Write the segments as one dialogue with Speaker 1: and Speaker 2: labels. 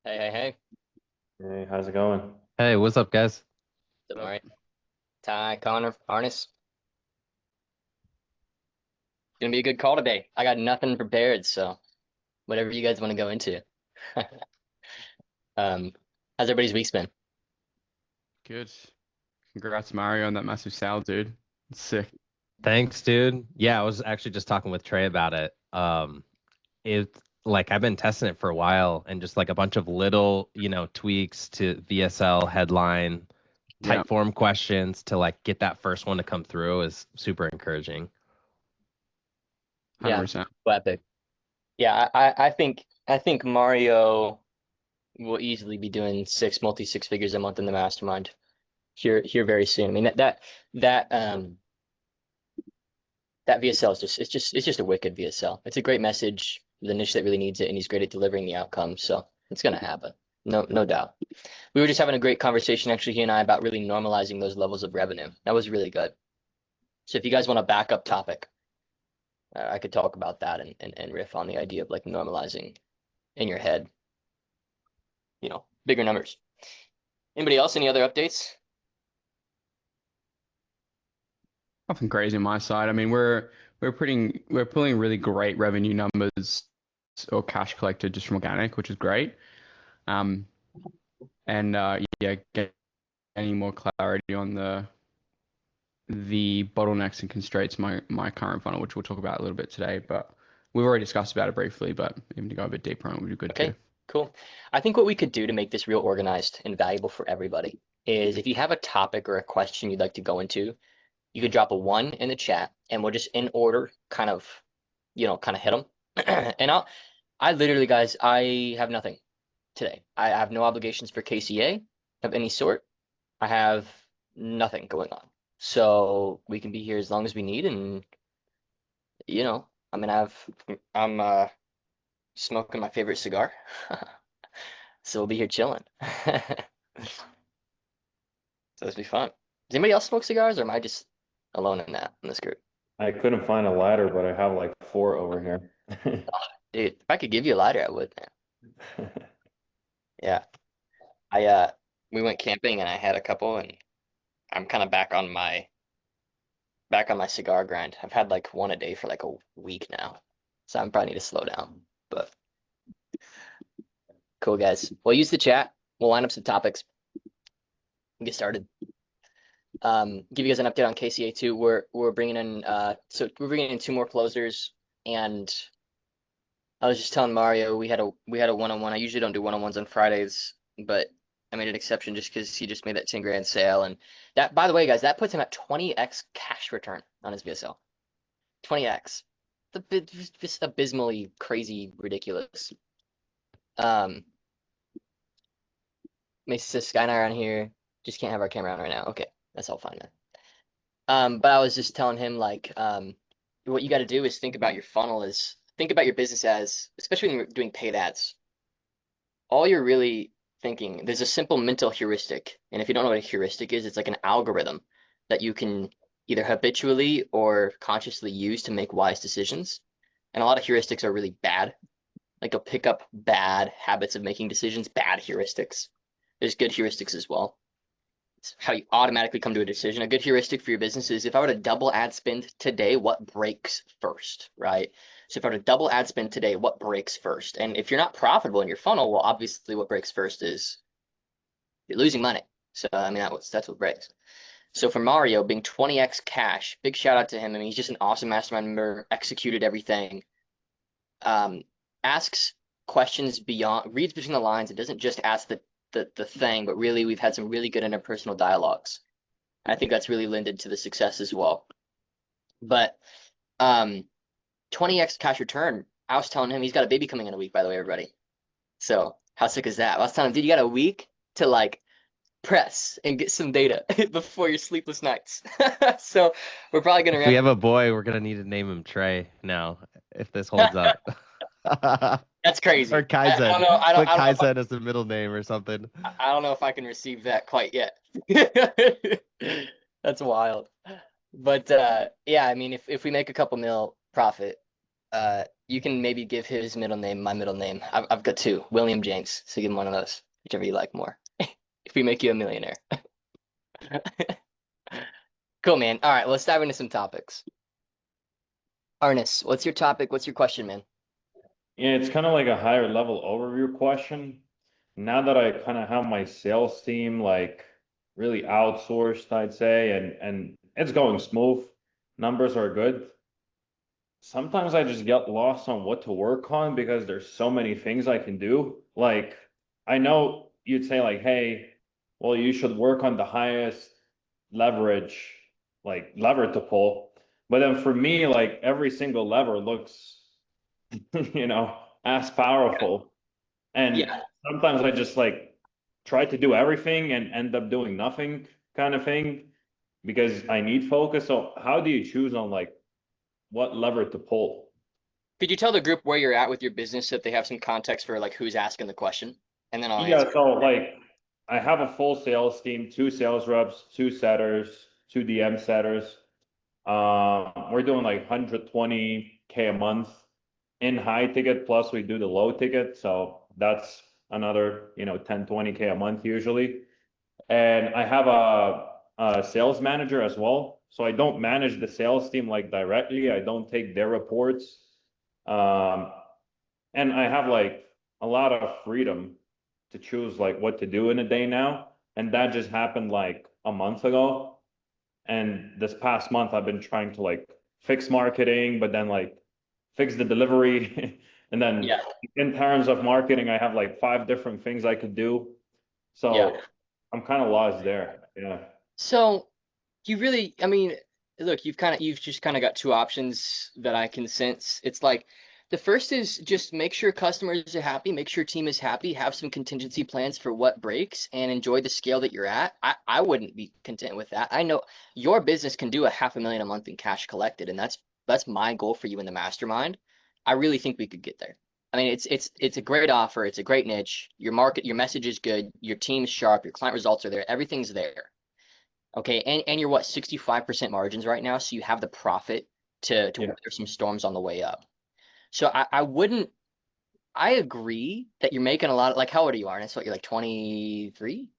Speaker 1: Hey, hey, hey.
Speaker 2: Hey, how's it going?
Speaker 3: Hey, what's up, guys?
Speaker 1: What's up,
Speaker 3: Up.
Speaker 1: Murray? Ty, Connor, Arnis. Gonna be a good call today. I got nothing prepared, so whatever you guys want to go into. Um, how's everybody's week's been?
Speaker 4: Good. Congrats, Mario, on that massive sale, dude. It's sick.
Speaker 3: Thanks, dude. Yeah, I was actually just talking with Trey about it. It like I've been testing it for a while and just like a bunch of little, tweaks to VSL headline
Speaker 4: Yeah,
Speaker 3: type form questions to like get that first one to come through is super encouraging.
Speaker 1: Yeah,
Speaker 4: 100%.
Speaker 1: epic. Yeah, I think Mario will easily be doing six figures a month in the mastermind here very soon. I mean that VSL is just a wicked VSL. It's a great message for the niche that really needs it, and he's great at delivering the outcome. So it's gonna happen. No doubt. We were just having a great conversation, actually, he and I, about really normalizing those levels of revenue. That was really good. So if you guys want a backup topic, I could talk about that and riff on the idea of like normalizing in your head, bigger numbers. Anybody else? Any other updates?
Speaker 4: Nothing crazy on my side. I mean, we're pulling really great revenue numbers or cash collected just from organic, which is great. Um, and yeah, getting more clarity on the bottlenecks and constraints my current funnel, which we'll talk about a little bit today. But we've already discussed about it briefly, but even to go a bit deeper on it would be good too.
Speaker 1: Okay, cool. I think what we could do to make this real organized and valuable for everybody is if you have a topic or a question you'd like to go into, you could drop a one in the chat and we'll just in order kind of hit them. And I literally, guys, I have nothing today. I have no obligations for KCA of any sort. I have nothing going on. So we can be here as long as we need. And, I mean, I'm smoking my favorite cigar. So we'll be here chilling. So this will be fun. Does anybody else smoke cigars or am I just alone in this group?
Speaker 2: I couldn't find a ladder, but I have like four over here.
Speaker 1: Dude, if I could give you a lighter, I would, man. Yeah. I we went camping and I had a couple and I'm kind of back on my cigar grind. I've had like one a day for like a week now. So I'm probably need to slow down. But cool, guys. We'll use the chat. We'll line up some topics and get started. Give you guys an update on KCA too. We're bringing in we're bringing in two more closers, and I was just telling Mario we had a one-on-one. I usually don't do one-on-ones on Fridays, but I made an exception just because he just made that 10 grand sale, and that, by the way, guys, that puts him at 20x cash return on his VSL. 20x. Just abysmally crazy, ridiculous. Um, Makes says Sky and I are on here. Just can't have our camera on right now. Okay, that's all fine then. But I was just telling him like, what you got to do is think about your business as, especially when you're doing paid ads. All you're really thinking, there's a simple mental heuristic, and if you don't know what a heuristic is, it's like an algorithm that you can either habitually or consciously use to make wise decisions. And a lot of heuristics are really bad. Like you'll pick up bad habits of making decisions, bad heuristics. There's good heuristics as well. It's how you automatically come to a decision. A good heuristic for your business is if I were to double ad spend today, what breaks first, right? So if I were to double ad spend today, what breaks first? And if you're not profitable in your funnel, well, obviously what breaks first is you're losing money. So I mean that's what breaks. So for Mario being 20x cash, big shout out to him. I mean, he's just an awesome mastermind member, executed everything. Um, Asks questions beyond, reads between the lines. It doesn't just ask the thing, but really we've had some really good interpersonal dialogues. I think that's really lended to the success as well. But 20x cash return. I was telling him he's got a baby coming in a week, by the way, everybody. So how sick is that? I was telling him, dude, you got a week to like press and get some data before your sleepless nights. So we're probably gonna
Speaker 3: If we
Speaker 1: ramp.
Speaker 3: have a boy, we're gonna need to name him Trey now, if this holds up.
Speaker 1: That's
Speaker 3: Or
Speaker 1: crazy. I don't
Speaker 3: Kaizen.
Speaker 1: know.
Speaker 3: Put
Speaker 1: I don't know if
Speaker 3: Kaizen as the middle name or something.
Speaker 1: I don't know if I can receive that quite yet. That's wild. But yeah, I mean, if we make a couple mil profit, You can maybe give his middle name my middle name. I've got two, William James. So give him one of those, whichever you like more. If we make you a millionaire. Cool, man. All right, let's dive into some topics. Arnis, what's your topic? What's your question, man?
Speaker 2: Yeah, it's kind of like a higher level overview question. Now that I kind of have my sales team like really outsourced, I'd say, and it's going smooth. Numbers are good. Sometimes I just get lost on what to work on because there's so many things I can do. Like, I know you'd say like, hey, well, you should work on the highest leverage, like lever to pull. But then for me, like every single lever looks, you know, as powerful. And
Speaker 1: Yeah.
Speaker 2: sometimes I just like try to do everything and end up doing nothing kind of thing because I need focus. So how do you choose on like what lever to pull?
Speaker 1: Could you tell the group where you're at with your business so that they have some context for like who's asking the question? And then I'll answer.
Speaker 2: Yeah, so like I have a full sales team, two sales reps, two setters, two DM setters. We're doing like 120K a month in high ticket, plus we do the low ticket. So that's another, 10, 20K a month usually. And I have a sales manager as well. So I don't manage the sales team like directly. I don't take their reports. Um, and I have like a lot of freedom to choose like what to do in a day now. And that just happened like a month ago. And this past month, I've been trying to like fix marketing, but then like fix the delivery. And then
Speaker 1: Yeah.
Speaker 2: in terms of marketing, I have like five different things I could do.
Speaker 1: Yeah.
Speaker 2: So I'm kind of lost there. Yeah.
Speaker 1: So you really, I mean, look, you've just kind of got two options that I can sense. It's like the first is just make sure customers are happy, make sure team is happy, have some contingency plans for what breaks, and enjoy the scale that you're at. I wouldn't be content with that. I know your business can do a 500,000 a month in cash collected, and that's my goal for you in the mastermind. I really think we could get there. I mean, it's a great offer, it's a great niche. Your message is good, your team's sharp, your client results are there, everything's there. Okay, and you're what, 65% margins right now, so you have the profit to
Speaker 2: Yeah.
Speaker 1: weather some storms on the way up. So I wouldn't I agree that you're making a lot of, like, how old are you, Arnest? What, you're like 23,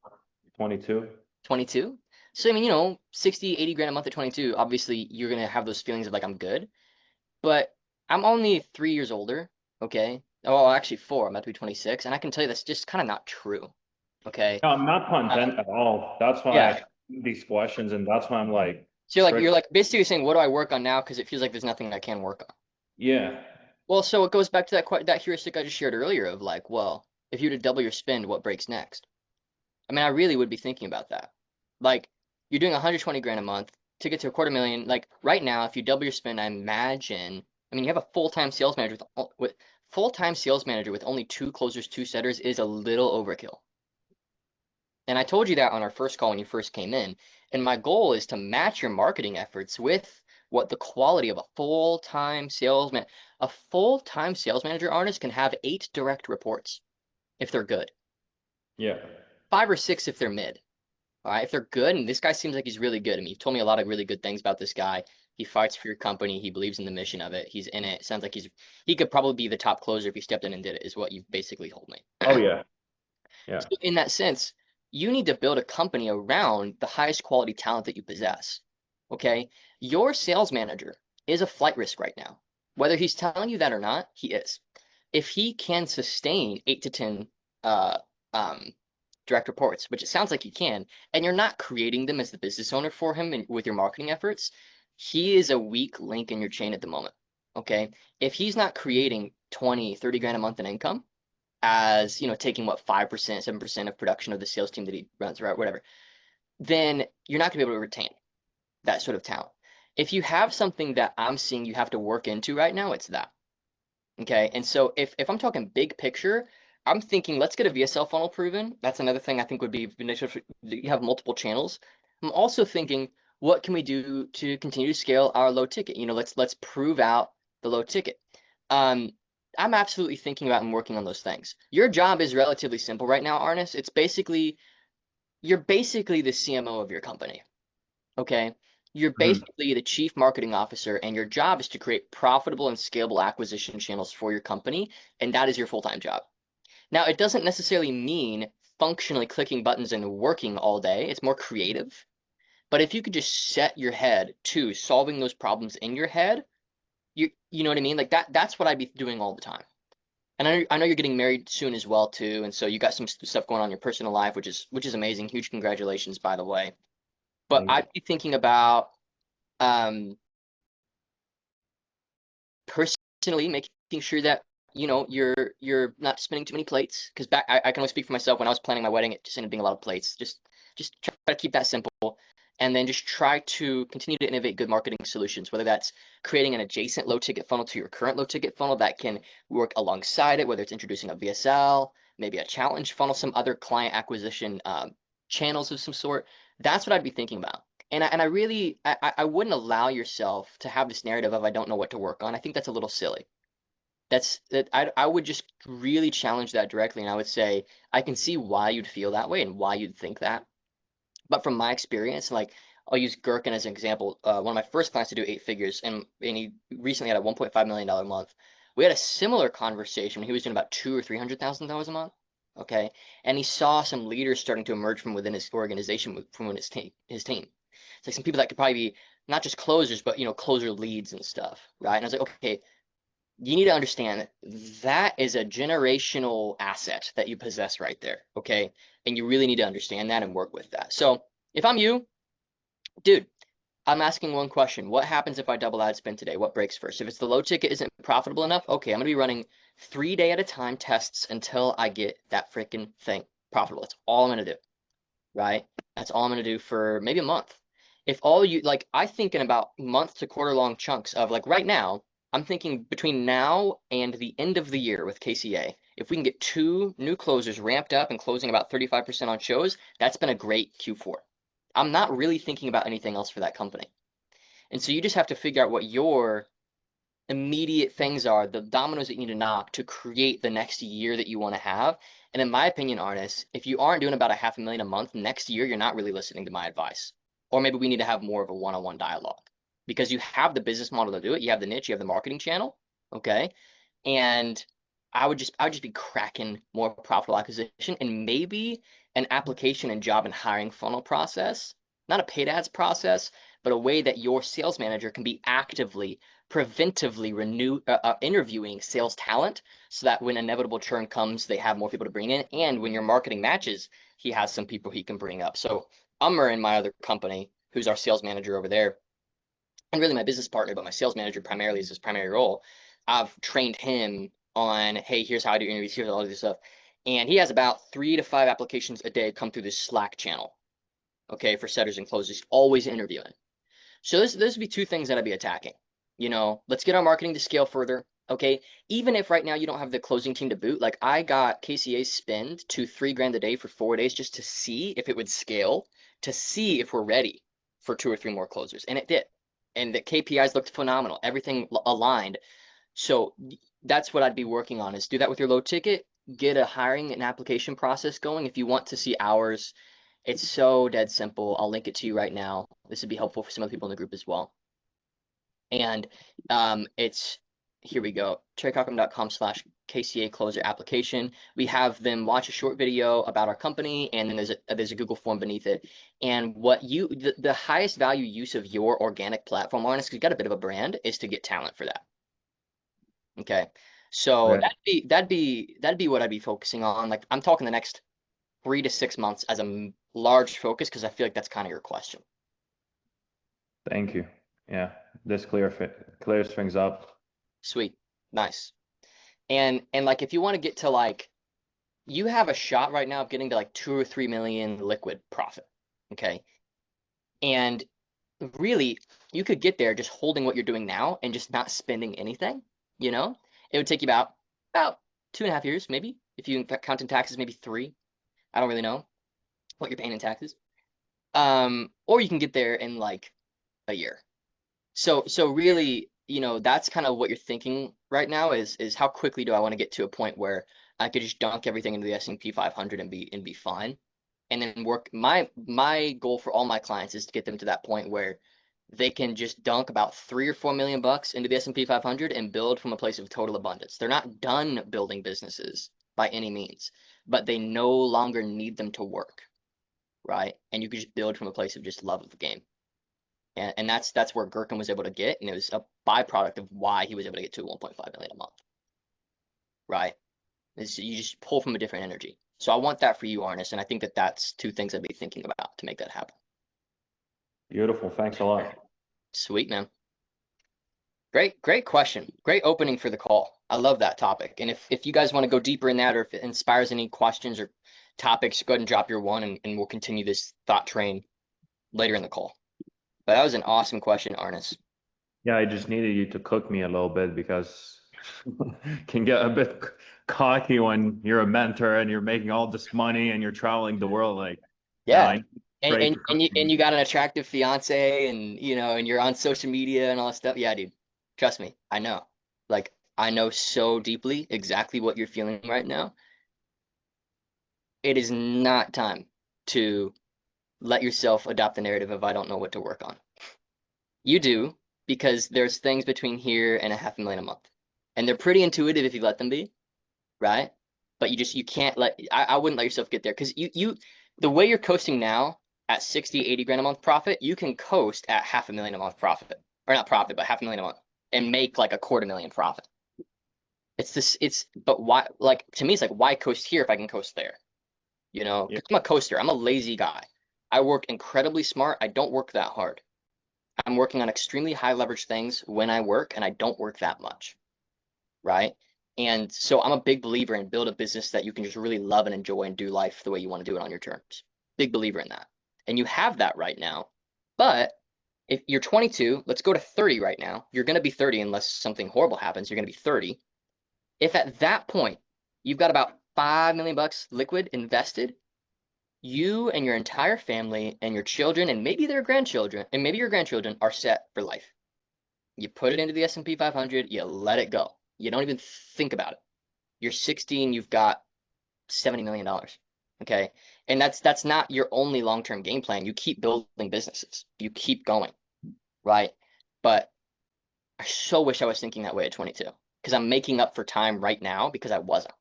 Speaker 2: 22.
Speaker 1: 22? So I mean, 60, 80 grand a month at 22, obviously you're gonna have those feelings of like I'm good. But I'm only 3 years older, okay? Oh, actually four, I'm about to be 26, and I can tell you that's just kind of not true. Okay.
Speaker 2: No, I'm not
Speaker 1: Um,
Speaker 2: content at all. That's why I
Speaker 1: yeah.
Speaker 2: ask these questions, and that's why I'm like
Speaker 1: So you're
Speaker 2: strict.
Speaker 1: like basically saying, what do I work on now? Because it feels like there's nothing I can work on.
Speaker 2: Yeah.
Speaker 1: Well, so it goes back to that heuristic I just shared earlier of like, well, if you were to double your spend, what breaks next? I mean, I really would be thinking about that. Like, you're doing 120 grand a month to get to a quarter million. Like right now, if you double your spend, I imagine. I mean, you have a full-time sales manager with full-time sales manager with only two closers, two setters is a little overkill. And I told you that on our first call when you first came in. And my goal is to match your marketing efforts with what the quality of a full-time salesman. A full-time sales manager, artist, can have 8 direct reports if they're good,
Speaker 2: Yeah.
Speaker 1: 5 or 6 if they're mid. All right, if they're good, and this guy seems like he's really good. I mean, you've told me a lot of really good things about this guy. He fights for your company. He believes in the mission of it. He's in it. Sounds like he could probably be the top closer if he stepped in and did it, is what you've basically told me.
Speaker 2: Oh yeah. Yeah.
Speaker 1: So in that sense, you need to build a company around the highest quality talent that you possess. Okay? Your sales manager is a flight risk right now. Whether he's telling you that or not, he is. If he can sustain 8 to 10 uh, um, direct reports, which it sounds like he can, and you're not creating them as the business owner for him and with your marketing efforts, he is a weak link in your chain at the moment. Okay? If he's not creating 20, 30 grand a month in income, as taking what 5%, 7% of production of the sales team that he runs, right, whatever, then you're not going to be able to retain that sort of talent. If you have something that I'm seeing you have to work into right now, it's that. Okay. And so if I'm talking big picture, I'm thinking let's get a VSL funnel proven. That's another thing I think would be beneficial. You have multiple channels. I'm also thinking what can we do to continue to scale our low ticket? Let's prove out the low ticket. Um, I'm absolutely thinking about and working on those things. Your job is relatively simple right now, Arnis. You're basically the CMO of your company. Okay. You're
Speaker 2: Mhm.
Speaker 1: basically the chief marketing officer, and your job is to create profitable and scalable acquisition channels for your company, and that is your full-time job. Now, it doesn't necessarily mean functionally clicking buttons and working all day. It's more creative. But if you could just set your head to solving those problems in your head, you know what I mean? Like that's what I'd be doing all the time. And I know you're getting married soon as well too, and so you got some stuff going on in your personal life, which is amazing. Huge congratulations, by the way. But
Speaker 2: Thank you.
Speaker 1: I'd be thinking about um personally making sure that you're not spinning too many plates, because back I can only speak for myself. When I was planning my wedding, it just ended up being a lot of plates. Just try to keep that simple, and then just try to continue to innovate good marketing solutions, whether that's creating an adjacent low ticket funnel to your current low ticket funnel that can work alongside it, whether it's introducing a VSL, maybe a challenge funnel, some other client acquisition channels of some sort. That's what I'd be thinking about. And I really I wouldn't allow yourself to have this narrative of I don't know what to work on. I think that's a little silly. I would just really challenge that directly, and I would say I can see why you'd feel that way and why you'd think that. But from my experience, like I'll use Gherkin as an example. One of my first clients to do 8 figures, and he recently had a $1.5 million month. We had a similar conversation when he was doing about two or $300,000 a month. Okay, and he saw some leaders starting to emerge from within his organization, from within his team. It's like some people that could probably be not just closers, but closer leads and stuff, right? And I was like, okay, you need to understand that is a generational asset that you possess right there, okay? And you really need to understand that and work with that. So if I'm you, dude, I'm asking one question. What happens if I double ad spend today? What breaks first? If it's the low ticket isn't profitable enough, okay, I'm gonna be running 3 day at a time tests until I get that freaking thing profitable. That's all I'm gonna do, right? That's all I'm gonna do for maybe a month. If all you like, I think in about month to quarter long chunks of like right now, I'm thinking between now and the end of the year with KCA, if we can get 2 new closers ramped up and closing about 35% on shows, that's been a great Q4. I'm not really thinking about anything else for that company. And so you just have to figure out what your immediate things are, the dominoes that you need to knock to create the next year that you want to have. And in my opinion, Arnis, if you aren't doing about a 500,000 a month next year, you're not really listening to my advice. Or maybe we need to have more of a one-on-one dialogue, because you have the business model to do it. You have the niche, you have the marketing channel. Okay. And I would just be cracking more profitable acquisition, and maybe an application and job and hiring funnel process, not a paid ads process, but a way that your sales manager can be actively preventively interviewing sales talent, so that when inevitable churn comes, they have more people to bring in. And when your marketing matches, he has some people he can bring up. So Ummer in my other company, who's our sales manager over there, and really my business partner, but my sales manager primarily is his primary role. I've trained him on, hey, here's how I do interviews, here's all this stuff. And he has about 3 to 5 applications a day come through this Slack channel, okay, for setters and closers, always interviewing. So this would be 2 things that I'd be attacking. Let's get our marketing to scale further. Okay. Even if right now you don't have the closing team to boot, like I got KCA's spend to 3 grand a day for 4 days just to see if it would scale, to see if we're ready for 2 or 3 more closers. And it did. And the KPIs looked phenomenal. Everything aligned. So that's what I'd be working on, is do that with your low ticket, get a hiring and application process going. If you want to see ours, it's so dead simple. I'll link it to you right now. This would be helpful for some other people in the group as well. And it's here we go, treycockrum.com/KCA closer application. We have them watch a short video about our company, and then there's a Google form beneath it. And what the highest value use of your organic platform, honest, because you got a bit of a brand, is to get talent for that. Okay. So
Speaker 2: Okay.
Speaker 1: that'd be what I'd be focusing on. Like I'm talking the next 3 to 6 months as a large focus, because I feel like that's kind of your question.
Speaker 2: Thank you. Yeah, this clears things up.
Speaker 1: Sweet. Nice. And like if you want to get to like, you have a shot right now of getting to like 2 or 3 million liquid profit. Okay. And really, you could get there just holding what you're doing now and just not spending anything, you know? It would take you about 2.5 years, maybe, if you count in taxes, maybe 3. I don't really know what you're paying in taxes. Or you can get there in like a year. So really, that's kind of what you're thinking right now, is how quickly do I want to get to a point where I could just dunk everything into the S&P 500 and be fine. And then work my goal for all my clients is to get them to that point where they can just dunk about 3 or 4 million bucks into the S&P 500 and build from a place of total abundance. They're not done building businesses by any means, but they no longer need them to work, right? And you can just build from a place of just love of the game. And that's where Gherkin was able to get, and it was a byproduct of why he was able to get to 1.5 million a month, right? You just pull from a different energy. So I want that for you, Arnis, and I think that that's two things I'd be thinking about to make that happen.
Speaker 2: Beautiful. Thanks a lot.
Speaker 1: Sweet, man. Great question. Great opening for the call. I love that topic. And if you guys want to go deeper in that, or if it inspires any questions or topics, go ahead and drop your one, and we'll continue this thought train later in the call. But that was an awesome question, Arnis.
Speaker 2: Yeah, I just needed you to cook me a little bit because can get a bit cocky when you're a mentor and you're making all this money and you're traveling the world. Like, no,
Speaker 1: Yeah.
Speaker 2: I need
Speaker 1: And
Speaker 2: Trey
Speaker 1: and
Speaker 2: to
Speaker 1: and
Speaker 2: cook
Speaker 1: you and
Speaker 2: me.
Speaker 1: you got an attractive fiance, and and you're on social media and all that stuff. Yeah, dude. Trust me, I know. Like, I know so deeply exactly what you're feeling right now. It is not time to let yourself adopt the narrative of I don't know what to work on. You do, because there's things between here and a 500,000 a month. And they're pretty intuitive if you let them be, right? But you can't I wouldn't let yourself get there, because the way you're coasting now at 60, 80 grand a month profit, you can coast at 500,000 a month profit. Or not profit, but 500,000 a month, and make like a 250,000 profit. But why, like, to me, it's like, why coast here if I can coast there?
Speaker 2: Yeah.
Speaker 1: Because I'm a coaster. I'm a lazy guy. I work incredibly smart. I don't work that hard. I'm working on extremely high leverage things when I work, and I don't work that much, right? And so I'm a big believer in build a business that you can just really love and enjoy and do life the way you want to do it on your terms. Big believer in that. And you have that right now. But if you're 22, let's go to 30 right now. You're going to be 30 unless something horrible happens. You're going to be 30. If at that point you've got about 5 million bucks liquid invested, you and your entire family and your children and maybe their grandchildren and maybe your grandchildren are set for life. You put it into the S&P 500, you let it go. You don't even think about it. You're 16, you've got $70 million. Okay. And that's not your only long-term game plan. You keep building businesses. You keep going. Right. But I so wish I was thinking that way at 22, because I'm making up for time right now because I wasn't.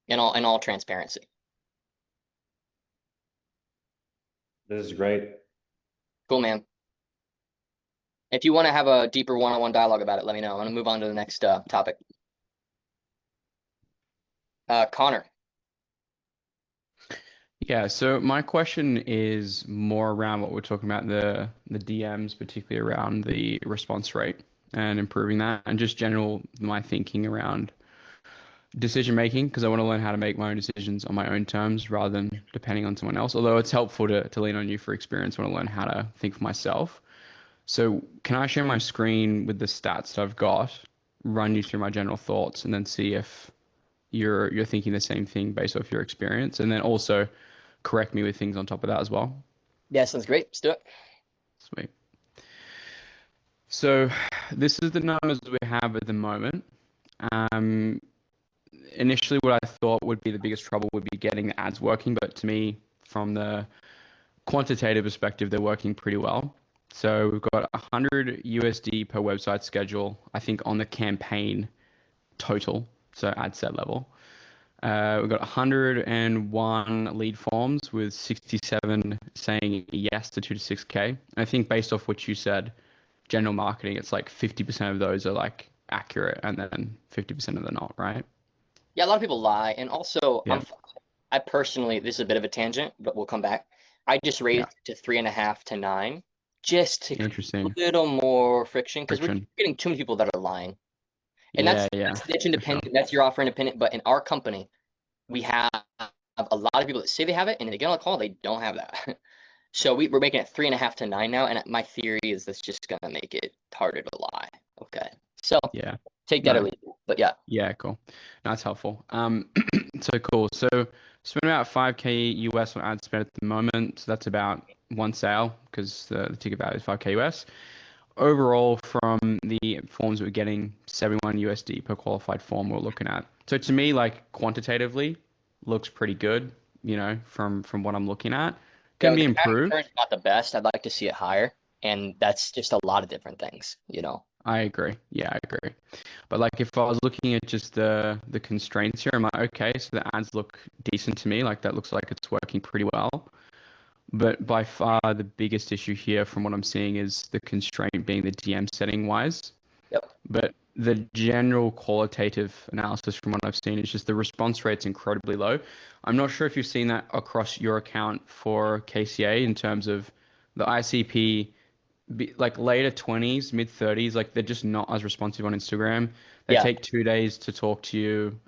Speaker 1: In all transparency.
Speaker 2: This is great.
Speaker 1: Cool, man. If you want to have a deeper one-on-one dialogue about it, let me know. I'm going to move on to the next topic. Connor.
Speaker 4: Yeah, so my question is more around what we're talking about, the DMs, particularly around the response rate and improving that, and just general my thinking around decision making, because I want to learn how to make my own decisions on my own terms rather than depending on someone else. Although it's helpful to lean on you for experience, I want to learn how to think for myself. So can I share my screen with the stats that I've got, run you through my general thoughts, and then see if you're thinking the same thing based off your experience, and then also correct me with things on top of that as well.
Speaker 1: Yeah, sounds great. Let's do it.
Speaker 4: Sweet. So this is the numbers we have at the moment. Um, Initially, what I thought would be the biggest trouble would be getting the ads working, but to me, from the quantitative perspective, they're working pretty well. So we've got 100 USD per website schedule, I think, on the campaign total, so ad set level. We've got 101 lead forms with 67 saying yes to 2 to 6K. I think based off what you said, general marketing, it's like 50% of those are like accurate and then 50% of them not, right?
Speaker 1: Yeah, a lot of people lie, and also
Speaker 4: Yeah.
Speaker 1: I personally, this is a bit of a tangent, but we'll come back. I just
Speaker 4: Yeah.
Speaker 1: raised it to 3.5 to 9, just to create a
Speaker 4: Interesting.
Speaker 1: little more friction, because we're
Speaker 4: Friction.
Speaker 1: getting too many people that are lying. And
Speaker 4: Yeah, yeah,
Speaker 1: that's niche
Speaker 4: for sure.
Speaker 1: independent, that's your offer independent. But in our company, we have a lot of people that say they have it, and then they get on the call, they don't have that. So we're making it 3.5 to 9 now, and my theory is that's just gonna make it harder to lie. Okay, so
Speaker 4: Yeah.
Speaker 1: take that or
Speaker 4: No.
Speaker 1: leave it. But yeah,
Speaker 4: Yeah, cool. No, that's helpful. So cool. So spend about 5K US on ad spend at the moment. So that's about one sale because the ticket value is 5K US. Overall, from the forms we're getting, 71 USD per qualified form we're looking at. So to me, like quantitatively, looks pretty good, from what I'm looking at.
Speaker 1: yeah,
Speaker 4: Can
Speaker 1: the
Speaker 4: be
Speaker 1: cash
Speaker 4: improved.
Speaker 1: return's not the best. I'd like to see it higher. And that's just a lot of different things, you know.
Speaker 4: I agree. Yeah, I agree. But like if I was looking at just the constraints here, I'm like, okay, so the ads look decent to me. Like that looks like it's working pretty well. But by far the biggest issue here from what I'm seeing is the constraint being the DM setting wise.
Speaker 1: Yep.
Speaker 4: But the general qualitative analysis from what I've seen is just the response rate's incredibly low. I'm not sure if you've seen that across your account for KCA in terms of the ICP, like later 20s, mid 30s, like they're just not as responsive on Instagram. They
Speaker 1: Yeah.
Speaker 4: take 2 days to talk to you.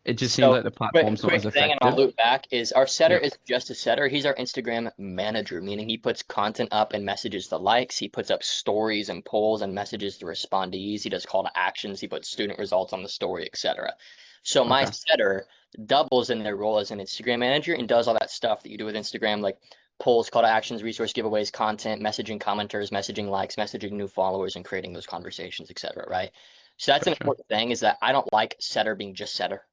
Speaker 4: It just seems
Speaker 1: So
Speaker 4: like the platform's not
Speaker 1: quick
Speaker 4: as
Speaker 1: thing, and I'll
Speaker 4: effective.
Speaker 1: loop back, is our setter
Speaker 4: Yep.
Speaker 1: is just a setter. He's our Instagram manager, meaning he puts content up and messages the likes. He puts up stories and polls and messages to respondees. He does call to actions. He puts student results on the story, etc. So my
Speaker 4: Okay.
Speaker 1: setter doubles in their role as an Instagram manager and does all that stuff that you do with Instagram, like polls, call to actions, resource giveaways, content, messaging commenters, messaging likes, messaging new followers, and creating those conversations, etc. Right? So that's an
Speaker 4: Gotcha.
Speaker 1: important thing, is that I don't like setter being just setter.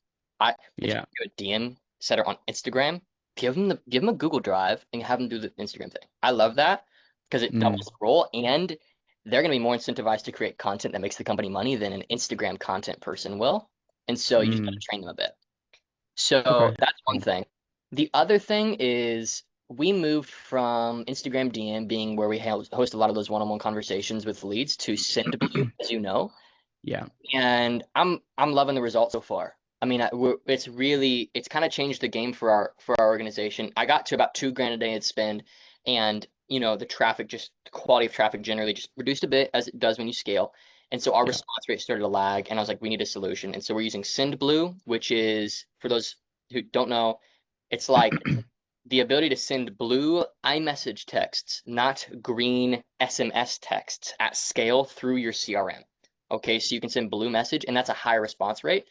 Speaker 1: If you
Speaker 4: Yeah.
Speaker 1: do a DM setter on Instagram, give them a Google Drive and have them do the Instagram thing. I love that because it
Speaker 4: Mm,
Speaker 1: doubles the role, and they're going to be more incentivized to create content that makes the company money than an Instagram content person will. And so you just got to
Speaker 4: mm.
Speaker 1: train them a bit. So
Speaker 4: Okay.
Speaker 1: that's one
Speaker 4: Cool.
Speaker 1: thing. The other thing is we moved from Instagram DM being where we host a lot of those one-on-one conversations with leads to SendBlue, as you know,
Speaker 4: Yeah.
Speaker 1: and I'm loving the results so far. I mean, it's kind of changed the game for our organization. I got to about 2 grand a day at spend, and the traffic, just the quality of traffic generally just reduced a bit, as it does when you scale. And so our
Speaker 4: Yeah.
Speaker 1: response rate started to lag, and I was like, we need a solution. And so we're using SendBlue, which is, for those who don't know, it's like the ability to send blue iMessage texts, not green SMS texts, at scale through your CRM. Okay, so you can send blue message, and that's a high response rate.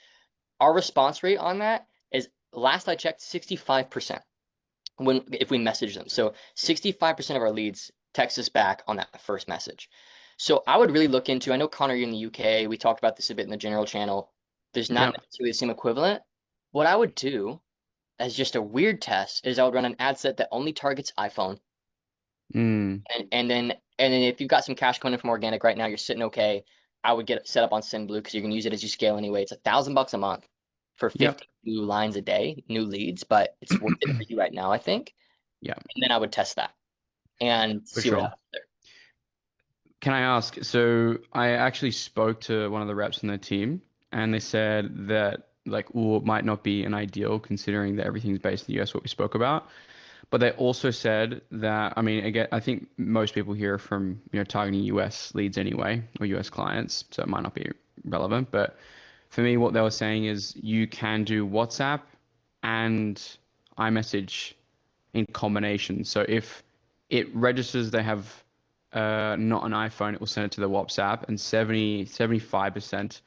Speaker 1: Our response rate on that is, last I checked, 65% if we message them. So 65% of our leads text us back on that first message. So I would really look into, I know Connor, you're in the UK. We talked about this a bit in the general channel. There's not
Speaker 4: Yeah.
Speaker 1: necessarily the same equivalent. What I would do as just a weird test is I would run an ad set that only targets iPhone.
Speaker 4: Mm.
Speaker 1: And then if you've got some cash coming in from organic right now, you're sitting okay. I would get it set up on SendBlue because you can use it as you scale anyway. It's $1,000 a month for
Speaker 4: Yep.
Speaker 1: 50 new lines a day, new leads, but it's worth it for you right now, I think.
Speaker 4: Yeah,
Speaker 1: And then I would test that and
Speaker 4: for
Speaker 1: see what
Speaker 4: sure.
Speaker 1: happens there.
Speaker 4: Can I ask? So I actually spoke to one of the reps in the team, and they said that like, ooh, it might not be an ideal considering that everything's based in the US, what we spoke about. But they also said that, I mean, again, I think most people here are from, targeting US leads anyway, or US clients, so it might not be relevant. But for me, what they were saying is you can do WhatsApp and iMessage in combination. So if it registers they have not an iPhone, it will send it to the WhatsApp, and 75%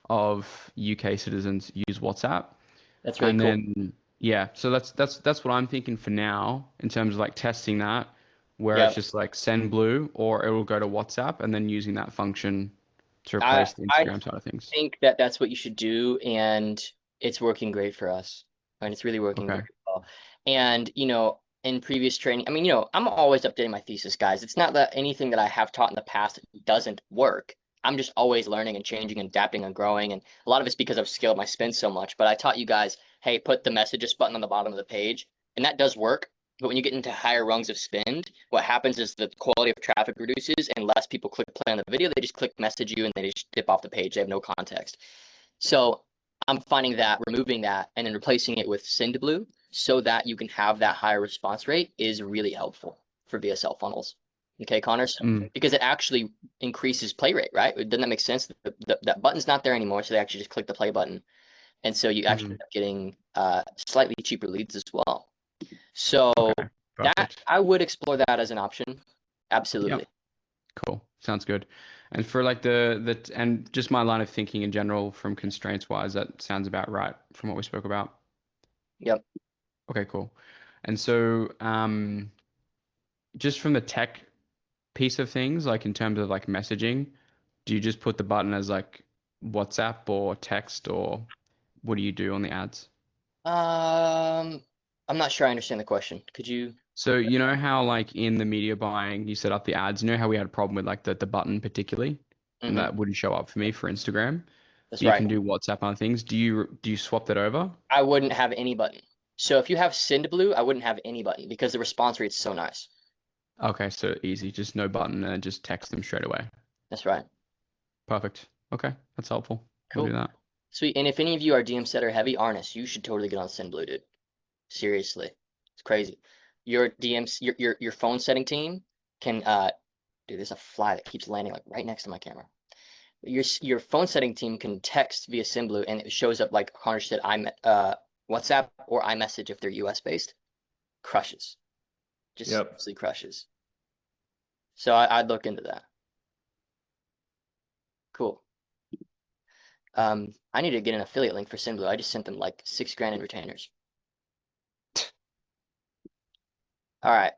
Speaker 4: of UK citizens use WhatsApp.
Speaker 1: That's really
Speaker 4: And
Speaker 1: cool.
Speaker 4: then yeah, so that's what I'm thinking for now in terms of like testing that, where it's
Speaker 1: Yeah.
Speaker 4: just like send blue or it will go to WhatsApp and then using that function to
Speaker 1: I
Speaker 4: replace the
Speaker 1: I
Speaker 4: Instagram side of things.
Speaker 1: think that that's what you should do, and it's working great for us. And it's really working
Speaker 4: Okay.
Speaker 1: very well. And in previous training, I mean, I'm always updating my thesis, guys. It's not that anything that I have taught in the past doesn't work. I'm just always learning and changing and adapting and growing. And a lot of it's because I've scaled my spend so much. But I taught you guys, hey, put the messages button on the bottom of the page, and that does work. But when you get into higher rungs of spend, what happens is the quality of traffic reduces and less people click play on the video. They just click message you and they just dip off the page. They have no context. So I'm finding that removing that and then replacing it with SendBlue so that you can have that higher response rate is really helpful for VSL funnels. Okay, Connor? So,
Speaker 4: Mm,
Speaker 1: because it actually increases play rate, right? Doesn't that make sense? That button's not there anymore, so they actually just click the play button. And so you actually
Speaker 4: mm.
Speaker 1: end up getting slightly cheaper leads as well. So
Speaker 4: Okay.
Speaker 1: that
Speaker 4: Perfect.
Speaker 1: I would explore that as an option.
Speaker 4: Yep.
Speaker 1: Absolutely.
Speaker 4: Cool. Sounds good. And for like and just my line of thinking in general from constraints wise, that sounds about right from what we spoke about.
Speaker 1: Yep.
Speaker 4: Okay, cool. And so, just from the tech piece of things, like in terms of like messaging, do you just put the button as like WhatsApp or text, or what do you do on the ads?
Speaker 1: I'm not sure I understand the question. Could you?
Speaker 4: So you know how like in the media buying you set up the ads, you know how we had a problem with like the button particularly, and
Speaker 1: Hmm.
Speaker 4: that wouldn't show up for me for Instagram,
Speaker 1: That's
Speaker 4: but you
Speaker 1: right.
Speaker 4: can do WhatsApp and other things. Do you swap that over?
Speaker 1: I wouldn't have any button. So if you have Send Blue, I wouldn't have any button because the response rate's so nice.
Speaker 4: Okay, so easy, just no button and just text them straight away.
Speaker 1: That's right.
Speaker 4: Perfect. Okay, that's helpful. I'll do
Speaker 1: Cool.
Speaker 4: that.
Speaker 1: Sweet. And if any of you are DM setter heavy, Arnis, you should totally get on Send Blue, dude. Seriously. It's crazy. Your DMs, your phone setting team can dude, there's a fly that keeps landing like right next to my camera. Your phone setting team can text via SymBlue and it shows up like Connor said, WhatsApp or iMessage if they're US based. Crushes. Just
Speaker 2: Yep.
Speaker 1: seriously crushes. So I'd look into that. Cool. I need to get an affiliate link for SymBlue. I just sent them like 6 grand in retainers. All right.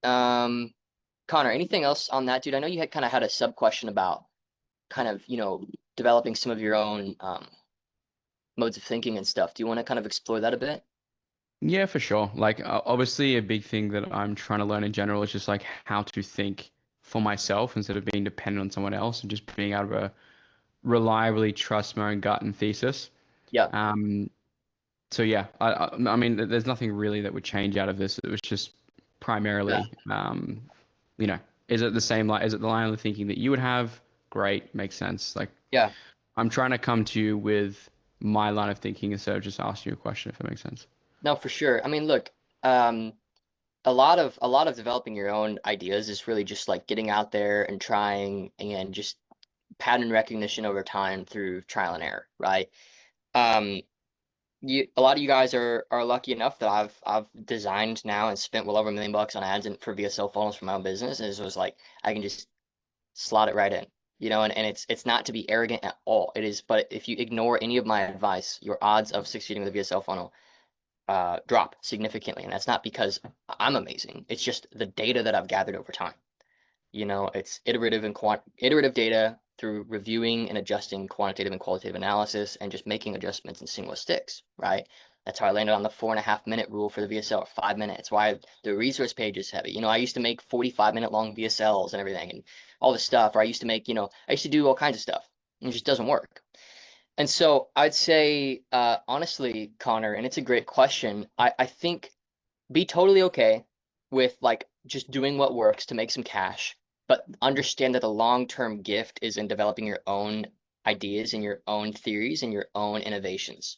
Speaker 1: Connor, anything else on that, dude? I know you had kind of had a sub question about kind of, developing some of your own modes of thinking and stuff. Do you want to kind of explore that a bit?
Speaker 4: Yeah, for sure. Like, obviously, a big thing that I'm trying to learn in general is just like how to think for myself instead of being dependent on someone else and just being able to reliably trust my own gut and thesis.
Speaker 1: Yeah.
Speaker 4: Um, so yeah, I mean, there's nothing really that would change out of this. It was just
Speaker 1: Yeah.
Speaker 4: primarily, you know, is it the same, like, is it the line of thinking that you would have? Great, makes sense. Like,
Speaker 1: Yeah.
Speaker 4: I'm trying to come to you with my line of thinking instead of just asking you a question, if it makes sense.
Speaker 1: No, for sure. I mean, look, um, a lot of developing your own ideas is really just like getting out there and trying and just pattern recognition over time through trial and error, right? Um, a lot of you guys are lucky enough that I've designed now and spent well over $1 million on ads and for VSL funnels for my own business. And it was like I can just slot it right in, and it's not to be arrogant at all. It is, but if you ignore any of my advice, your odds of succeeding with a VSL funnel drop significantly. And that's not because I'm amazing. It's just the data that I've gathered over time. It's iterative data through reviewing and adjusting quantitative and qualitative analysis and just making adjustments and seeing what sticks, right? That's how I landed on the 4.5 minute rule for the VSL, or 5 minutes. Why the resource page is heavy. I used to make 45-minute long VSLs and everything and all this stuff, or I used to do all kinds of stuff. And it just doesn't work. And so I'd say, honestly, Connor, and it's a great question. I think be totally okay with like just doing what works to make some cash, but understand that the long-term gift is in developing your own ideas and your own theories and your own innovations.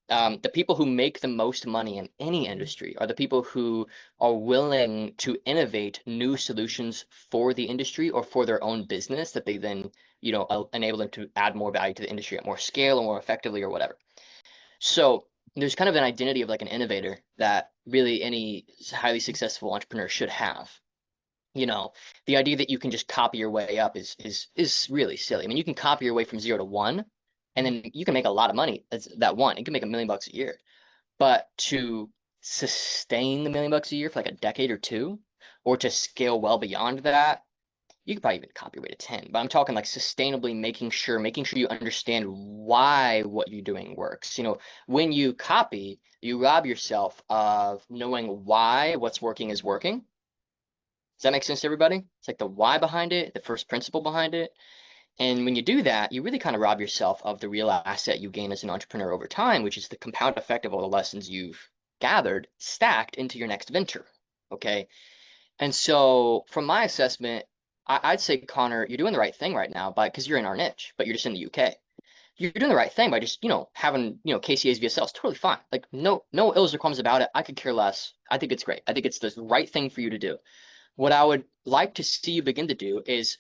Speaker 1: The people who make the most money in any industry are the people who are willing to innovate new solutions for the industry or for their own business that they then, enable them to add more value to the industry at more scale or more effectively or whatever. So there's kind of an identity of like an innovator that really any highly successful entrepreneur should have. You know, the idea that you can just copy your way up is really silly. I mean, you can copy your way from 0 to 1, and then you can make a lot of money. That's that one. You can make $1 million a year. But to sustain the $1 million a year for like a decade or two, or to scale well beyond that, you could probably even copy your way to 10. But I'm talking like sustainably making sure you understand why what you're doing works. When you copy, you rob yourself of knowing why what's working is working. Does that make sense to everybody? It's like the why behind it, the first principle behind it. And when you do that, you really kind of rob yourself of the real asset you gain as an entrepreneur over time, which is the compound effect of all the lessons you've gathered stacked into your next venture. Okay. And so, from my assessment, I'd say, Connor, you're doing the right thing right now because you're in our niche, but you're just in the UK. You're doing the right thing by just, having, KCA's VSL is totally fine. Like, no ills or qualms about it. I could care less. I think it's great. I think it's the right thing for you to do. What I would like to see you begin to do is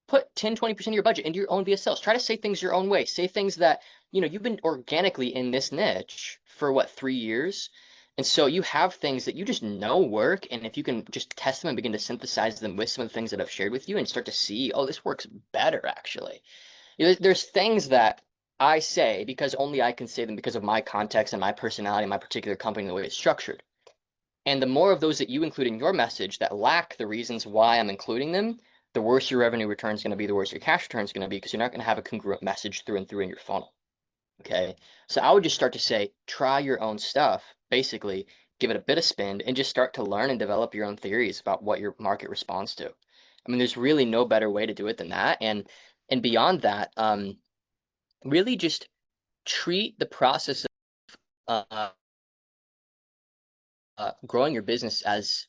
Speaker 1: put 10-20% of your budget into your own VSLs. Try to say things your own way. Say things that, you've been organically in this niche for what, 3 years? And so you have things that you just know work. And if you can just test them and begin to synthesize them with some of the things that I've shared with you and start to see, oh, this works better actually. There's things that I say because only I can say them because of my context and my personality and my particular company and the way it's structured. And the more of those that you include in your message that lack the reasons why I'm including them, the worse your revenue return is going to be, the worse your cash return is going to be because you're not going to have a congruent message through and through in your funnel. Okay. So I would just start to say, try your own stuff, basically, give it a bit of spin, and just start to learn and develop your own theories about what your market responds to. I mean, there's really no better way to do it than that. And beyond that, really just treat the process of growing your business as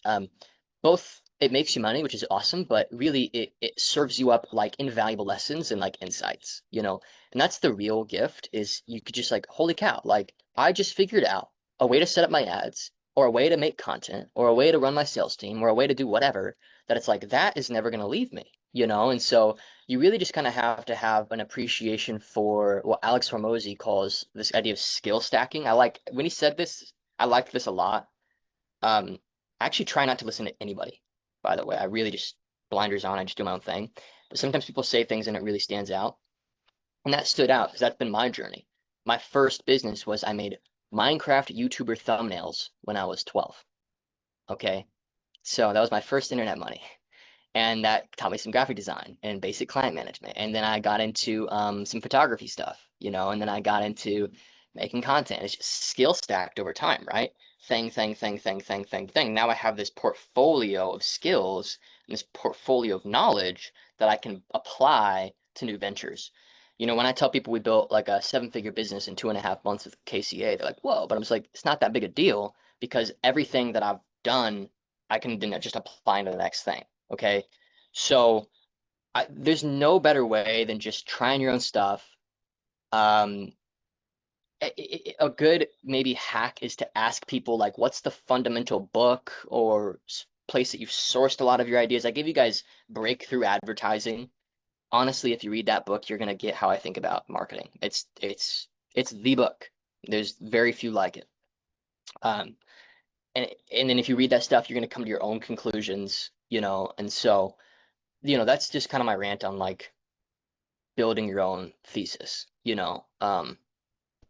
Speaker 1: both it makes you money, which is awesome, but really it serves you up like invaluable lessons and like insights, you know? And that's the real gift is you could just like, holy cow, like I just figured out a way to set up my ads or a way to make content or a way to run my sales team or a way to do whatever that it's like that is never going to leave me, you know? And so you really just kind of have to have an appreciation for what Alex Hormozy calls this idea of skill stacking. I like when he said this, I liked this a lot. I actually try not to listen to anybody, by the way. I really just blinders on, I just do my own thing. But sometimes people say things and it really stands out. And that stood out because that's been my journey. My first business was I made Minecraft YouTuber thumbnails when I was 12. Okay. So that was my first internet money. And that taught me some graphic design and basic client management. And then I got into some photography stuff, you know, and then I got into making content. It's just skill stacked over time, right? Thing. Now I have this portfolio of skills and this portfolio of knowledge that I can apply to new ventures. You know, when I tell people we built like a 7-figure business in 2.5 months with KCA, they're like, whoa, but I'm just like, it's not that big a deal because everything that I've done, I can then just apply into the next thing. Okay. So there's no better way than just trying your own stuff. Um, a good maybe hack is to ask people like, what's the fundamental book or place that you've sourced a lot of your ideas? I gave you guys Breakthrough Advertising. Honestly, if you read that book, you're gonna get how I think about marketing. It's the book. There's very few like it. Um, and then if you read that stuff, you're gonna come to your own conclusions, you know. And so, you know, that's just kind of my rant on like building your own thesis, you know.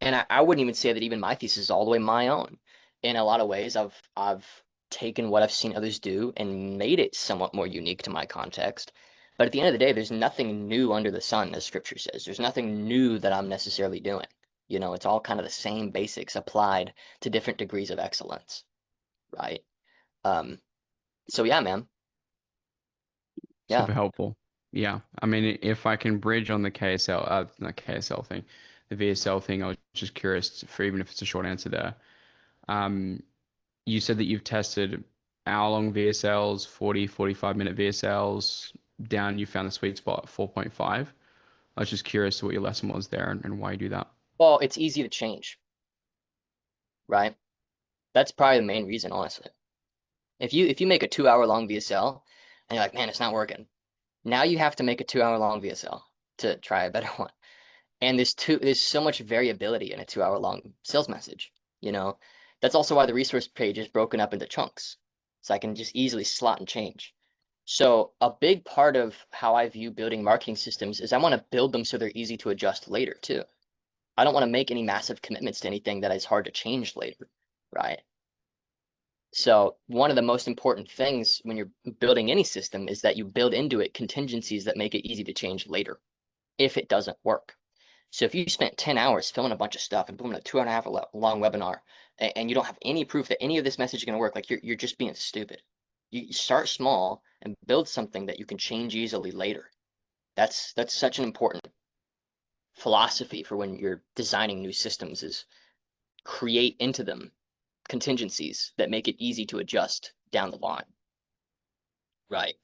Speaker 1: And I wouldn't even say that even my thesis is all the way my own. In a lot of ways, I've taken what I've seen others do and made it somewhat more unique to my context. But at the end of the day, there's nothing new under the sun, as scripture says. There's nothing new that I'm necessarily doing. You know, it's all kind of the same basics applied to different degrees of excellence, right? Um, so yeah, man. Yeah.
Speaker 4: Super helpful. Yeah. I mean, if I can bridge on the KSL, not KSL thing, the VSL thing, I was just curious for even if it's a short answer there. Um, you said that you've tested hour-long VSLs, 40, 45-minute VSLs. Down, you found the sweet spot at 4.5. I was just curious what your lesson was there and why you do that.
Speaker 1: Well, it's easy to change, right? That's probably the main reason, honestly. If you make a 2 hour long VSL and you're like, man, it's not working. Now you have to make a 2 hour long VSL to try a better one. And there's so much variability in a 2 hour long sales message, you know. That's also why the resource page is broken up into chunks. So I can just easily slot and change. So a big part of how I view building marketing systems is I want to build them so they're easy to adjust later too. I don't want to make any massive commitments to anything that is hard to change later, right? So one of the most important things when you're building any system is that you build into it contingencies that make it easy to change later if it doesn't work. So if you spent 10 hours filming a bunch of stuff and doing a 2.5 long webinar and you don't have any proof that any of this message is going to work, like you're just being stupid. You start small and build something that you can change easily later. That's such an important philosophy for when you're designing new systems is create into them contingencies that make it easy to adjust down the line. Right.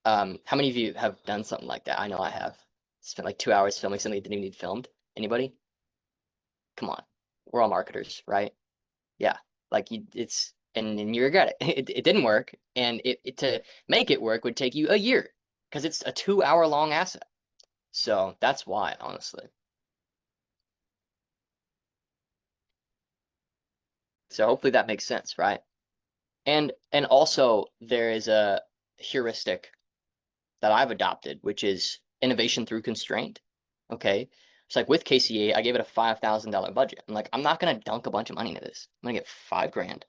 Speaker 1: How many of you have done something like that? I know I have. Spent like 2 hours filming something that didn't need filmed. Anybody? Come on. We're all marketers, right? Yeah. Like and you regret it. It didn't work. And it to make it work would take you a year because it's a 2 hour long asset. So that's why, honestly. So hopefully that makes sense, right? And also there is a heuristic that I've adopted, which is innovation through constraint. Okay. It's like with KCA, I gave it a $5,000 budget. I'm like, I'm not going to dunk a bunch of money into this. I'm going to get 5 grand.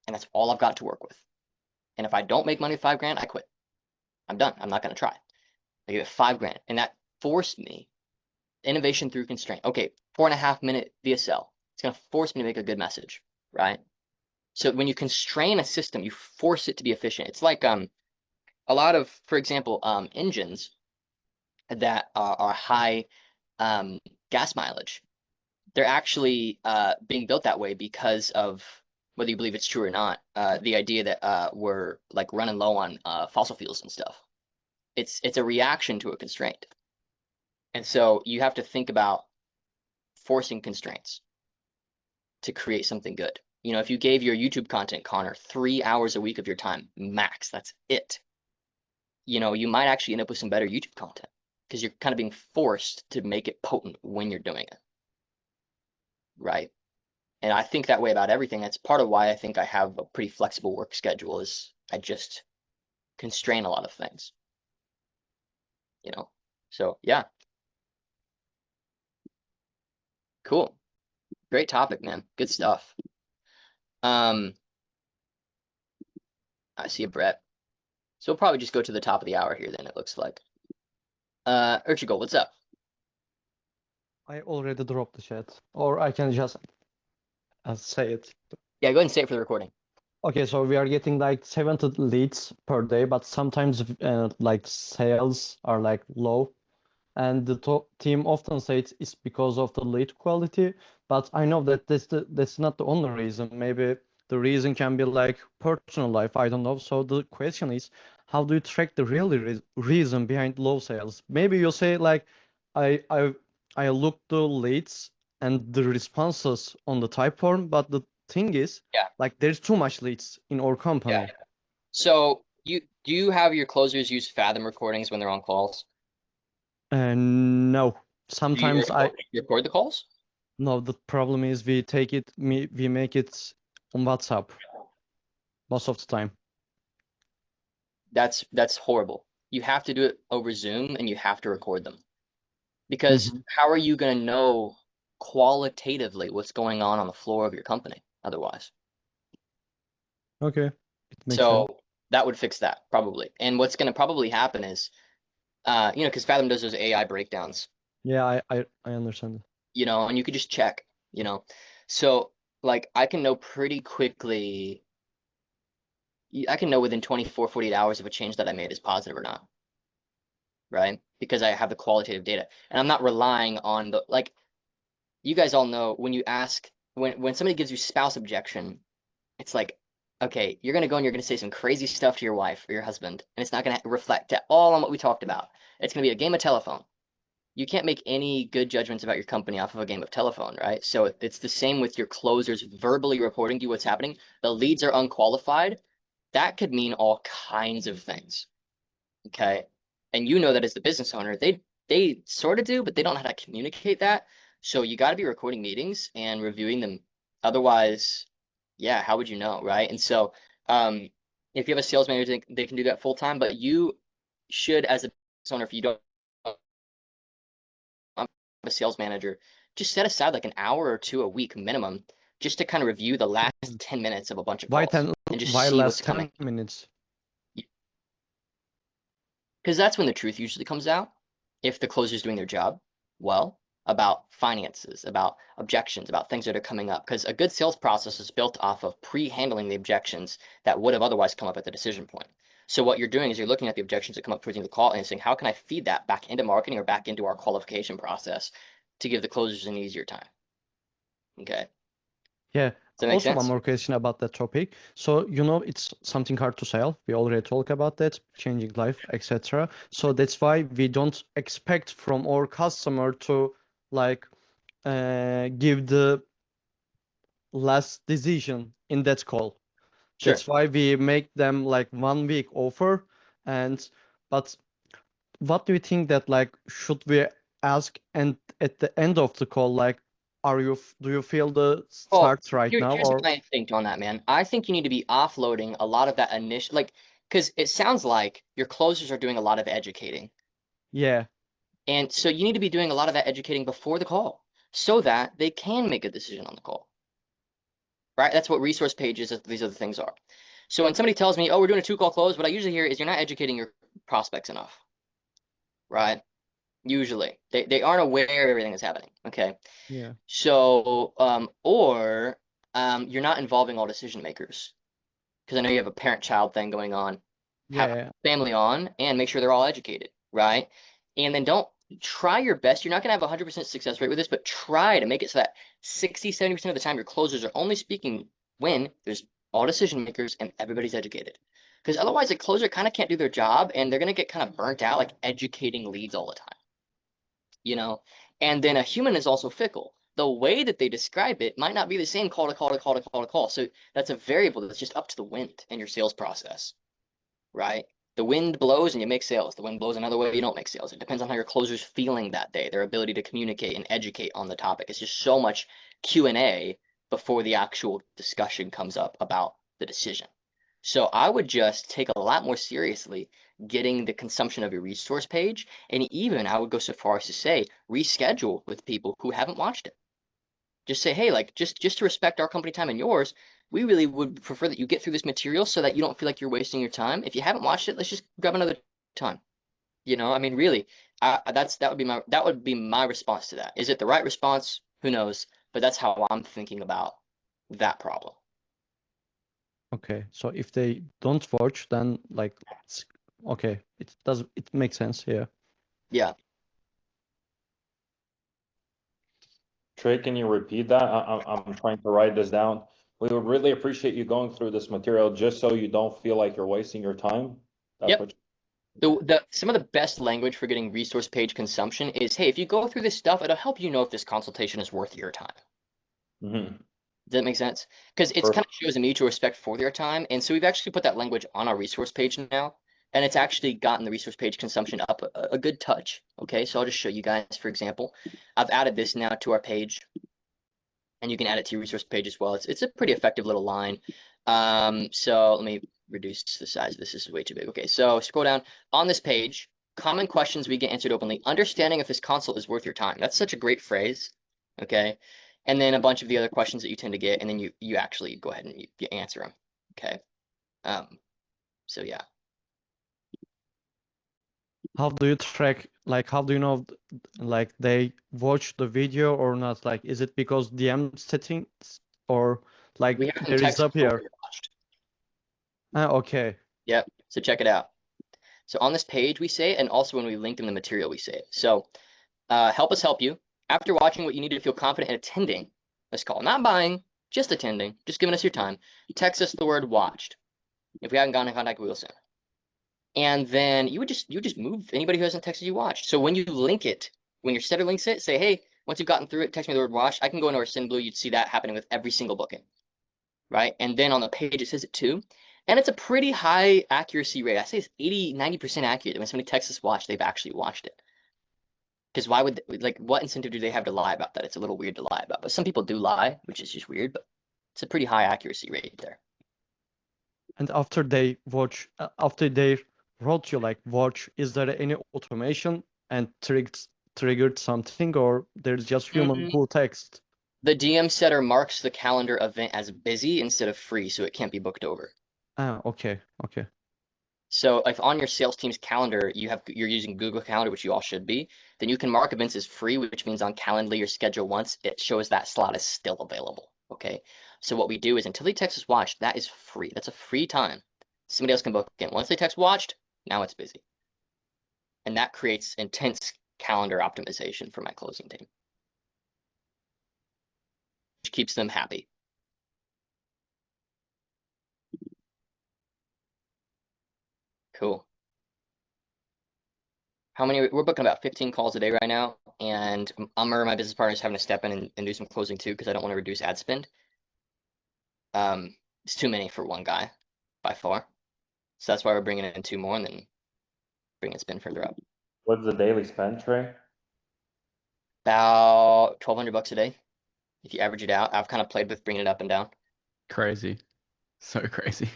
Speaker 1: And that's all I've got to work with. And if I don't make money with 5 grand, I quit. I'm done. I'm not going to try. I gave it 5 grand. And that forced me innovation through constraint. Okay. 4.5 minute VSL. It's going to force me to make a good message, right? So when you constrain a system, you force it to be efficient. It's like a lot of, for example, engines that are high gas mileage. They're actually being built that way because of, whether you believe it's true or not, the idea that we're like running low on fossil fuels and stuff. It's a reaction to a constraint. And so you have to think about forcing constraints to create something good. You know, if you gave your YouTube content, Connor, 3 hours a week of your time, max, that's it. You know, you might actually end up with some better YouTube content because you're kind of being forced to make it potent when you're doing it. Right. And I think that way about everything. That's part of why I think I have a pretty flexible work schedule is I just constrain a lot of things, you know? So yeah, cool. Great topic, man. Good stuff. I see a Brett. So we'll probably just go to the top of the hour here then, it looks like. Urchigal, what's up?
Speaker 5: I already dropped the chat, or I can just say it.
Speaker 1: Yeah, go ahead and say it for the recording.
Speaker 5: Okay, so we are getting like 70 leads per day, but sometimes like sales are like low, and the team often says it's because of the lead quality. But I know that that's not the only reason. Maybe the reason can be like personal life. I don't know. So the question is, how do you track the real reason behind low sales? Maybe you say like, I I I looked the leads and the responses on the type form, but the thing is,
Speaker 1: Yeah,
Speaker 5: like there's too much leads in our
Speaker 1: yeah.
Speaker 5: company.
Speaker 1: So do you have your closers use Fathom recordings when they're on calls?
Speaker 5: And no,
Speaker 1: Do you
Speaker 5: sometimes I
Speaker 1: record the calls?
Speaker 5: no, the problem is we take it, we make it on WhatsApp most of the time.
Speaker 1: That's horrible. You have to do it over Zoom and you have to record them. Because
Speaker 5: Mhm.
Speaker 1: how are you going to know qualitatively what's going on the floor of your company otherwise?
Speaker 5: Okay, it makes sense.
Speaker 1: So that would fix that probably. And what's going to probably happen is, you know, because Fathom does those AI breakdowns,
Speaker 5: Yeah, I understand.
Speaker 1: you know, and you could just check, you know. So like I can know pretty quickly, I can know within 24, 48 hours if a change that I made is positive or not, right? Because I have the qualitative data. And I'm not relying on the, like, you guys all know when you ask, when somebody gives you spouse objection, it's like, okay, you're gonna go and you're gonna say some crazy stuff to your wife or your husband, and it's not gonna reflect at all on what we talked about. It's gonna be a game of telephone. You can't make any good judgments about your company off of a game of telephone, right? So it's the same with your closers verbally reporting to you what's happening. The leads are unqualified. That could mean all kinds of things. Okay. And you know that as the business owner, they sort of do, but they don't know how to communicate that. So you got to be recording meetings and reviewing them. Otherwise, yeah, how would you know, right? And so, if you have a sales manager, they can do that full time, but you should, as a business owner, if you don't have a sales manager, just set aside like an hour or two a week minimum, just to kind of review the last 10 minutes of a bunch of
Speaker 5: Why
Speaker 1: calls
Speaker 5: 10,
Speaker 1: and just
Speaker 5: why
Speaker 1: see what's
Speaker 5: last
Speaker 1: coming.
Speaker 5: 10 minutes?
Speaker 1: Because that's when the truth usually comes out. If the closer's doing their job well, about finances, about objections, about things that are coming up. Because a good sales process is built off of pre-handling the objections that would have otherwise come up at the decision point. So what you're doing is you're looking at the objections that come up towards the end of the call and saying, how can I feed that back into marketing or back into our qualification process to give the closers an easier time? Okay.
Speaker 5: Yeah.
Speaker 1: Does that make
Speaker 5: Also, one
Speaker 1: sense?
Speaker 5: more question about that topic. So, you know, it's something hard to sell. We already talk about that, changing life, etc. So that's why we don't expect from our customer to like give the last decision in that call.
Speaker 1: Sure.
Speaker 5: That's why we make them like 1 week offer. And but what do you think that like should we ask and at the end of the call like do you feel the
Speaker 1: Well,
Speaker 5: start right now
Speaker 1: here's
Speaker 5: or
Speaker 1: what I think on that, man. I think you need to be offloading a lot of that initial, like, because it sounds like your closers are doing a lot of educating.
Speaker 5: yeah,
Speaker 1: And so you need to be doing a lot of that educating before the call so that they can make a decision on the call, right? That's what resource pages, these other things are. So when somebody tells me, oh, we're doing a 2 call close, what I usually hear is you're not educating your prospects enough, right? Usually they aren't aware of everything that's happening. Okay.
Speaker 5: yeah,
Speaker 1: So, or you're not involving all decision makers because I know you have a parent-child thing going on. Have
Speaker 5: Yeah,
Speaker 1: family on and make sure they're all educated, right? And then don't try your best. You're not going to have a 100% success rate with this, but try to make it so that 60, 70% of the time your closers are only speaking when there's all decision makers and everybody's educated. Because otherwise, a closer kind of can't do their job and they're going to get kind of burnt out, like educating leads all the time, you know? And then a human is also fickle. The way that they describe it might not be the same call to call to call to call to call. So that's a variable that's just up to the wind in your sales process, right? The wind blows and you make sales. The wind blows another way, you don't make sales. It depends on how your closer's feeling that day, their ability to communicate and educate on the topic. It's just so much Q&A before the actual discussion comes up about the decision. So I would just take a lot more seriously getting the consumption of your resource page. And even I would go so far as to say, reschedule with people who haven't watched it. Just say, hey, like just to respect our company time and yours, we really would prefer that you get through this material so that you don't feel like you're wasting your time. If you haven't watched it, let's just grab another time. I mean, really, that would be my response to that. Is it the right response? Who knows? But that's how I'm thinking about that problem.
Speaker 5: okay. So if they don't watch, then like okay, it makes sense. Yeah.
Speaker 1: Yeah.
Speaker 2: Trey, can you repeat that? I'm trying to write this down. We would really appreciate you going through this material just so you don't feel like you're wasting your time. That's
Speaker 1: Yep.
Speaker 2: what.
Speaker 1: Some of the best language for getting resource page consumption is, hey, if you go through this stuff, it'll help you know if this consultation is worth your time.
Speaker 2: Mhm.
Speaker 1: Does that make sense? Because it's kind of shows a mutual respect for their time. And so we've actually put that language on our resource page now. And it's actually gotten the resource page consumption up a good touch. Okay, so I'll just show you guys, for example. I've added this now to our page. And you can add it to your resource page as well. It's a pretty effective little line. So let me reduce the size of this. This is way too big. Okay, so scroll down. On this page, common questions we get answered openly. Understanding if this consult is worth your time. That's such a great phrase. Okay. And then a bunch of the other questions that you tend to get, and then you actually go ahead and you answer them. Okay. So yeah.
Speaker 5: How do you track, like, how do you know, like, they watch the video or not? Like, is it because DM settings or like
Speaker 1: We have them
Speaker 5: there is
Speaker 1: text
Speaker 5: up
Speaker 1: before
Speaker 5: here?
Speaker 1: they're watched.
Speaker 5: Okay.
Speaker 1: Yep. So check it out. So on this page we say it, and also when we link in the material we say it. So help us help you. After watching what you need to feel confident in attending this call, not buying, just attending, just giving us your time, text us the word watched. If we haven't gotten in contact, we will soon. And then you would just move anybody who hasn't texted you watched. So when you link it, when your setter links it, say, hey, once you've gotten through it, text me the word watched. I can go into our SendBlue, you'd see that happening with every single booking, right? And then on the page it says it too. And it's a pretty high accuracy rate. I say it's 80, 90% accurate. When somebody texts us watched, they've actually watched it. Because why would like what incentive do they have to lie about that? It's a little weird to lie about, but some people do lie, which is just weird. But it's a pretty high accuracy rate there.
Speaker 5: And after they watch, after they wrote you like watch, is there any automation and triggered something, or there's just human who text?
Speaker 1: The DM setter marks the calendar event as busy instead of free, so it can't be booked over.
Speaker 5: Okay, okay.
Speaker 1: So if on your sales team's calendar you're using Google Calendar, which you all should be, then you can mark events as free, which means on Calendly or schedule once, it shows that slot is still available. Okay. So what we do is until they text us watched, that is free. That's a free time. Somebody else can book in. Once they text watched, now it's busy. And that creates intense calendar optimization for my closing team, which keeps them happy. Cool. We're booking about 15 calls a day right now, and my business partner, is having to step in and do some closing too because I don't want to reduce ad spend. It's too many for one guy by far. So that's why we're bringing in two more and then bringing spend further up.
Speaker 2: What's the daily spend, Trey?
Speaker 1: About 1,200 bucks a day. If you average it out, I've kind of played with bringing it up and down.
Speaker 4: Crazy. So crazy.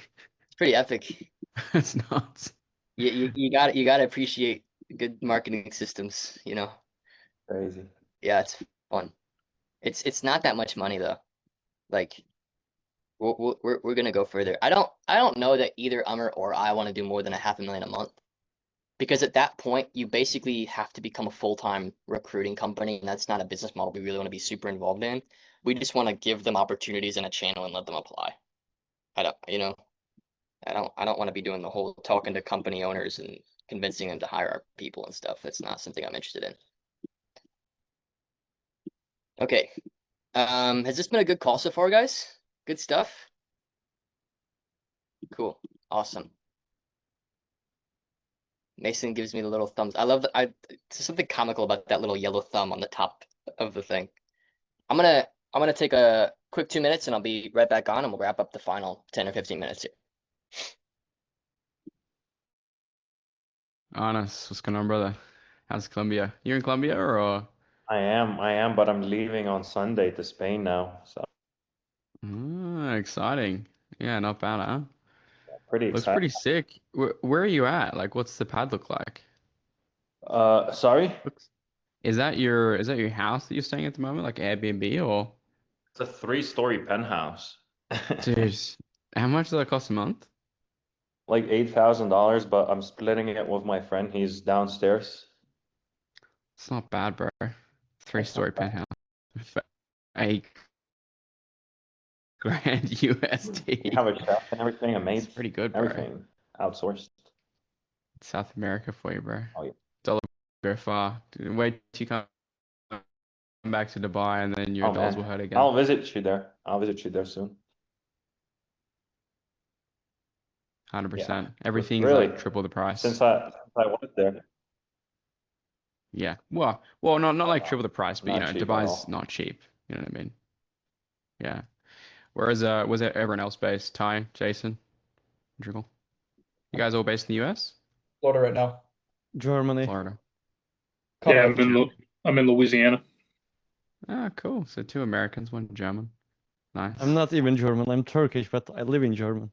Speaker 1: It's pretty epic.
Speaker 4: It's nuts.
Speaker 1: You gotta appreciate good marketing systems, you know.
Speaker 2: Crazy.
Speaker 1: Yeah, it's fun. It's not that much money though. Like we're gonna go further. I don't know that either Ummer or I want to do more than $500,000 a month. Because at that point, you basically have to become a full-time recruiting company, and that's not a business model we really want to be super involved in. We just want to give them opportunities in a channel and let them apply. I don't, you know, I don't want to be doing the whole talking to company owners and convincing them to hire our people and stuff. That's not something I'm interested in. Okay. Has this been a good call so far, guys? Good stuff? Cool. Awesome. Mason gives me the little thumbs. I love that. There's something comical about that little yellow thumb on the top of the thing. I'm gonna take a quick 2 minutes and I'll be right back on and we'll wrap up the final 10 or 15 minutes here.
Speaker 4: Honest, what's going on, brother? How's Colombia? You're in Colombia or?
Speaker 2: I am, but I'm leaving on Sunday to Spain now, so
Speaker 4: Exciting. Yeah, not bad, huh?
Speaker 2: pretty
Speaker 4: Looks
Speaker 2: excited.
Speaker 4: pretty sick. Where are you at? Like, what's the pad look like?
Speaker 2: Sorry?
Speaker 4: Looks, is that your house that you're staying at the moment, like Airbnb or?
Speaker 2: It's a three-story penthouse.
Speaker 4: Dude, how much does that cost a month?
Speaker 2: Like $8,000, but I'm splitting it with my friend. He's downstairs.
Speaker 4: It's not bad, bro.
Speaker 2: It's not
Speaker 4: Three-story
Speaker 2: bad.
Speaker 4: penthouse for 8 grand
Speaker 2: We
Speaker 4: USD.
Speaker 2: have a chef and everything, a
Speaker 4: It's
Speaker 2: maid,
Speaker 4: pretty good, bro.
Speaker 2: everything outsourced.
Speaker 4: South America for you, bro.
Speaker 2: Oh yeah.
Speaker 4: Dollar very far. Wait till you come back to Dubai and then your
Speaker 2: Oh
Speaker 4: dollars
Speaker 2: man.
Speaker 4: will hurt again.
Speaker 2: I'll visit you there. I'll visit you there soon. Yeah.
Speaker 4: 100%. Everything's
Speaker 2: Really,
Speaker 4: like triple the price.
Speaker 2: since I was there,
Speaker 4: Yeah. Well, not like triple the price, but you
Speaker 2: not
Speaker 4: know,
Speaker 2: cheap at
Speaker 4: Dubai's
Speaker 2: all.
Speaker 4: not cheap. You know what I mean? Yeah. Whereas was it everyone else based? Ty, Jason, Dribble? You guys all based in the US?
Speaker 6: Florida right now.
Speaker 5: Germany.
Speaker 4: Florida.
Speaker 6: Connor,
Speaker 7: Yeah,
Speaker 6: I think
Speaker 7: I'm in Louisiana.
Speaker 4: Ah, cool. So two Americans, one German.
Speaker 5: I'm
Speaker 4: Nice.
Speaker 5: not even German. I'm Turkish, but I live in German.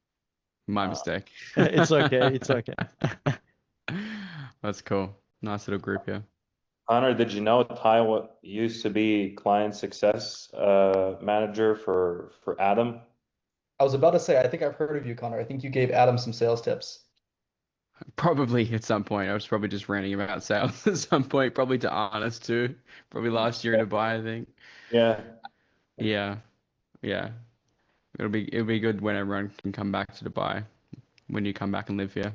Speaker 4: My mistake.
Speaker 5: It's okay. It's okay.
Speaker 4: That's cool. Nice little group here.
Speaker 2: Connor, did you know Ty used to be client success manager for Adam?
Speaker 6: I was about to say, I think I've heard of you, Connor. I think you gave Adam some sales tips.
Speaker 4: Probably at some point. I was probably just ranting about sales at some point, probably to Honest too. Probably last year in Dubai, I think.
Speaker 2: Yeah.
Speaker 4: Yeah, yeah. It'll be good when everyone can come back to Dubai, when you come back and live here.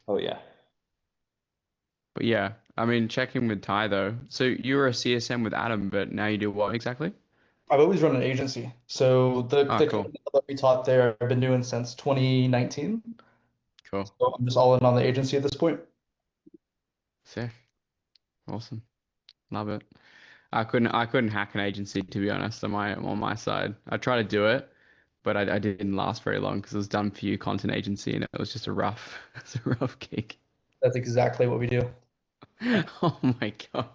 Speaker 2: Oh yeah.
Speaker 4: But yeah, I mean, check in with Ty though. So you were a CSM with Adam, but now you do what exactly?
Speaker 6: I've always run an agency. So
Speaker 4: Oh,
Speaker 6: the
Speaker 4: cool,
Speaker 6: kind that we taught there, I've been doing since 2019.
Speaker 4: cool,
Speaker 6: So I'm just all in on the agency at this point.
Speaker 4: sick, awesome, love it. I couldn't hack an agency to be honest on my side. I tried to do it, but I didn't last very long because it was done for you content agency and it was just a rough it's a rough gig.
Speaker 6: That's exactly what we do.
Speaker 4: Oh my God.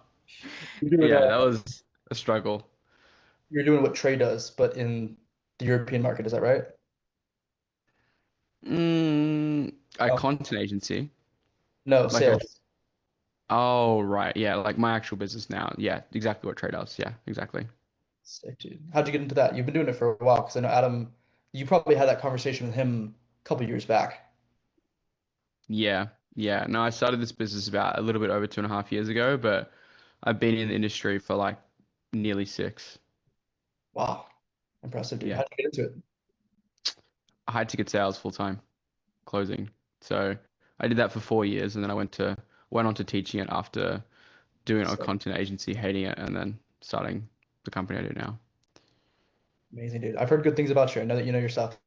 Speaker 6: You're doing
Speaker 4: Yeah, that was a struggle.
Speaker 6: you're doing what Trey does, but in the European market, is that right?
Speaker 4: A
Speaker 6: Oh,
Speaker 4: content agency.
Speaker 6: no,
Speaker 4: Like a
Speaker 6: sales.
Speaker 4: Oh right, yeah, like my actual business now. Yeah, exactly what Trey does. Yeah, exactly.
Speaker 6: Sick, dude. How'd you get into that? You've been doing it for a while, because I know Adam, you probably had that conversation with him a couple years back.
Speaker 4: Yeah, yeah. No, I started this business about a little bit over 2.5 years ago, but I've been in the industry for like nearly six.
Speaker 6: Wow. Impressive, dude.
Speaker 4: Yeah.
Speaker 6: How'd you get into it?
Speaker 4: I had ticket sales full time, closing. So I did that for 4 years, and then I went on to teaching it after doing it on
Speaker 6: Sick.
Speaker 4: content agency, hating it, and then starting the company I do now.
Speaker 6: Amazing, dude. I've heard good things about you. I know that you know your stuff.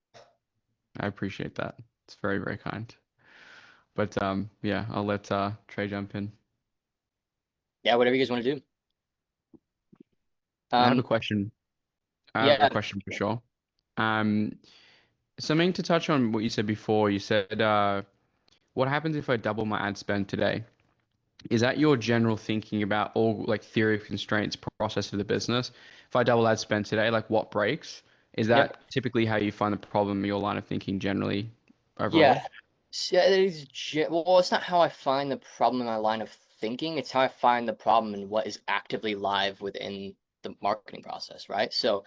Speaker 4: I appreciate that. It's very, very kind. But yeah, I'll let Trey jump in.
Speaker 1: Yeah, whatever you guys want to do.
Speaker 4: I have a
Speaker 1: Um,
Speaker 4: question. I have a
Speaker 1: yeah,
Speaker 4: question for sure. Um, Something to touch on what you said before. You said, what happens if I double my ad spend today? Is that your general thinking about all like theory of constraints process of the business? If I double ad spend today, like what breaks? Is
Speaker 1: yep.
Speaker 4: that typically how you find the problem in your line of thinking generally overall?
Speaker 1: Yeah. Yeah, it is well, it's not how I find the problem in my line of thinking. It's how I find the problem in what is actively live within the marketing process, right? So,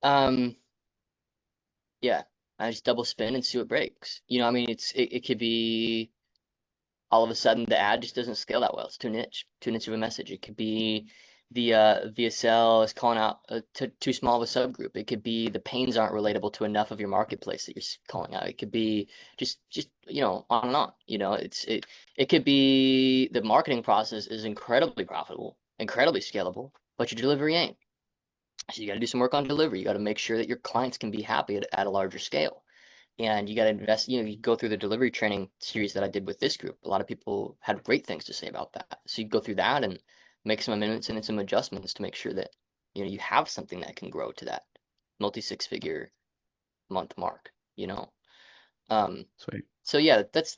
Speaker 1: um, yeah, I just double spin and see what breaks. You know, I mean, it could be all of a sudden the ad just doesn't scale that well. It's too niche of a message. It could be the VSL is calling out too small of a subgroup. It could be the pains aren't relatable to enough of your marketplace that you're calling out. It could be just on and on. It could be the marketing process is incredibly profitable, incredibly scalable, but your delivery ain't. So you got to do some work on delivery. You got to make sure that your clients can be happy at a larger scale. And you got to invest, you go through the delivery training series that I did with this group. A lot of people had great things to say about that. So you go through that and make some amendments and some adjustments to make sure that, you have something that can grow to that multi six-figure month mark, you know? Um,
Speaker 4: Sweet.
Speaker 1: so yeah, that's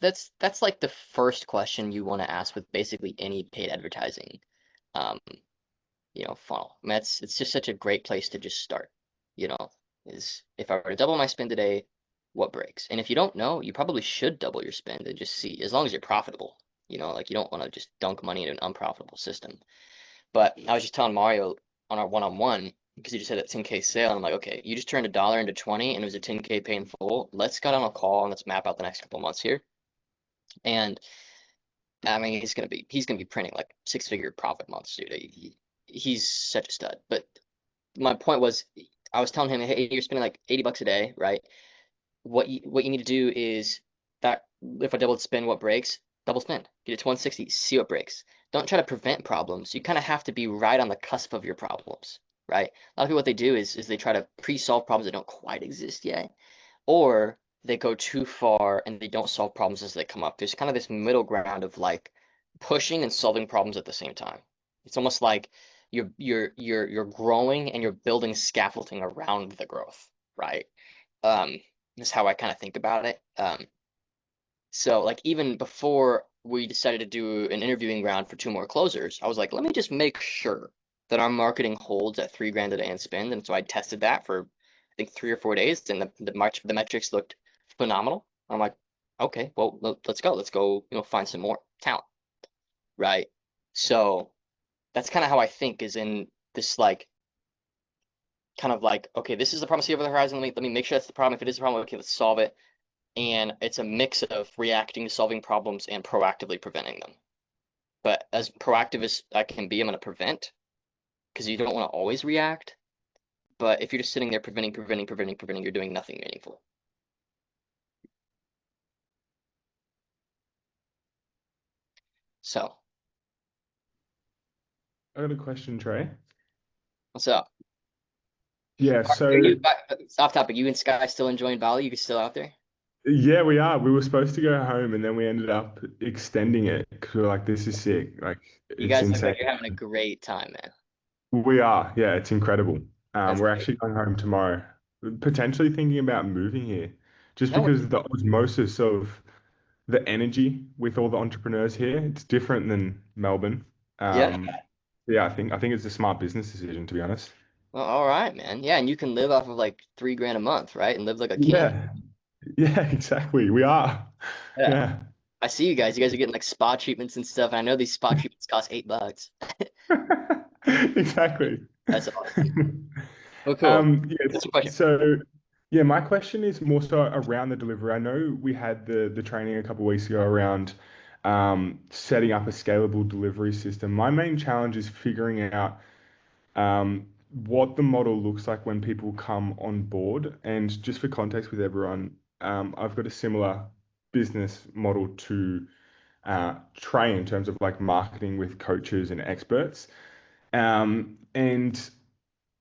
Speaker 1: like the first question you want to ask with basically any paid advertising, um, funnel. I mean, it's just such a great place to just start, you know, is if I were to double my spend today, what breaks? And if you don't know, you probably should double your spend and just see, as long as you're profitable, like you don't want to just dunk money into an unprofitable system. But I was just telling Mario on our one-on-one, because he just had that 10K sale, and I'm like, okay, you just turned $1 into 20 and it was a 10K pay in full. Let's get on a call and let's map out the next couple months here. And I mean, he's gonna be printing like six-figure profit months, dude. He's such a stud. But my point was, I was telling him, hey, you're spending like $80 a day, right? What you need to do is that if I double spend, what breaks? Double spend. Get it to 160, see what breaks. Don't try to prevent problems. You kind of have to be right on the cusp of your problems, right? A lot of people, what they do is they try to pre-solve problems that don't quite exist yet, or they go too far and they don't solve problems as they come up. There's kind of this middle ground of like pushing and solving problems at the same time. It's almost like you're growing and you're building scaffolding around the growth, right? Um, is how I kind of think about it. So like even before we decided to do an interviewing round for two more closers, I was like, let me just make sure that our marketing holds at 3 grand a day in spend. And so I tested that for I think 3 or 4 days, and the metrics looked phenomenal. I'm like, okay, well let's go. Let's go, find some more talent, right? So that's kind of how I think, is in this like kind of like, okay, this is the problem I see over the horizon. Let me make sure that's the problem. If it is a problem, okay, let's solve it. And it's a mix of reacting to solving problems and proactively preventing them. But as proactive as I can be, I'm going to prevent, because you don't want to always react. But if you're just sitting there preventing, you're doing nothing meaningful. So,
Speaker 7: I got a question, Trey.
Speaker 1: what's up?
Speaker 7: Yeah,
Speaker 1: Are
Speaker 7: so
Speaker 1: you off topic? You and Sky still enjoying Bali? You still out there?
Speaker 7: yeah, we are. We were supposed to go home and then we ended up extending it because we were like, this is sick. Like,
Speaker 1: You
Speaker 7: it's
Speaker 1: guys look
Speaker 7: insane.
Speaker 1: like you're having a great time, man.
Speaker 7: We are. Yeah, it's incredible.
Speaker 1: That's
Speaker 7: We're
Speaker 1: great.
Speaker 7: actually going home tomorrow, potentially thinking about moving here just
Speaker 1: No,
Speaker 7: because of the osmosis of the energy with all the entrepreneurs here. It's different than Melbourne.
Speaker 1: yeah.
Speaker 7: Yeah, I think it's a smart business decision, to be honest.
Speaker 1: Well, all right, man. Yeah, and you can live off of like 3 grand a month, right? And live like a king.
Speaker 7: Yeah, yeah, exactly. We are.
Speaker 1: Yeah.
Speaker 7: Yeah.
Speaker 1: I see you guys. You guys are getting like spa treatments and stuff. And I know these spa treatments cost $8.
Speaker 7: Exactly.
Speaker 1: That's awesome. Well, cool. What's
Speaker 7: Yes.
Speaker 1: your question?
Speaker 7: So, yeah, my question is more so around the delivery. I know we had the training a couple of weeks ago around setting up a scalable delivery system. My main challenge is figuring out what the model looks like when people come on board. And just for context with everyone, I've got a similar business model to Trey in terms of like marketing with coaches and experts. And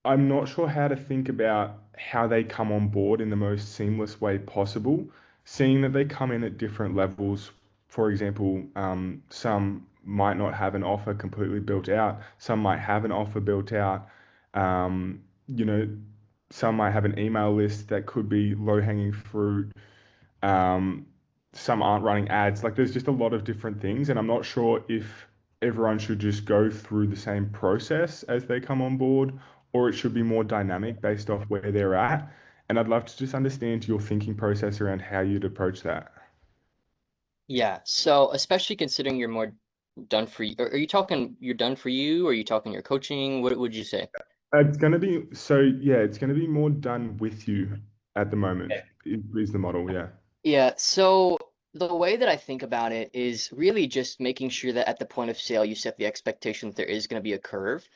Speaker 7: I'm not sure how to think about how they come on board in the most seamless way possible, seeing that they come in at different levels. For example, some might not have an offer completely built out, some might have an offer built out. Um, you know, some might have an email list that could be low-hanging fruit. Um, some aren't running ads. Like there's just a lot of different things, and I'm not sure if everyone should just go through the same process as they come on board, or it should be more dynamic based off where they're at. And I'd love to just understand your thinking process around how you'd approach that.
Speaker 1: Yeah. So especially considering you're more done for you, are you talking you're done for you, or are you talking you're coaching? What would you say?
Speaker 7: It's going to be so, yeah, it's going to be more done with you at the moment,
Speaker 1: Okay.
Speaker 7: is the model. Yeah.
Speaker 1: Yeah. So the way that I think about it is really just making sure that at the point of sale, you set the expectation that there is going to be a curve.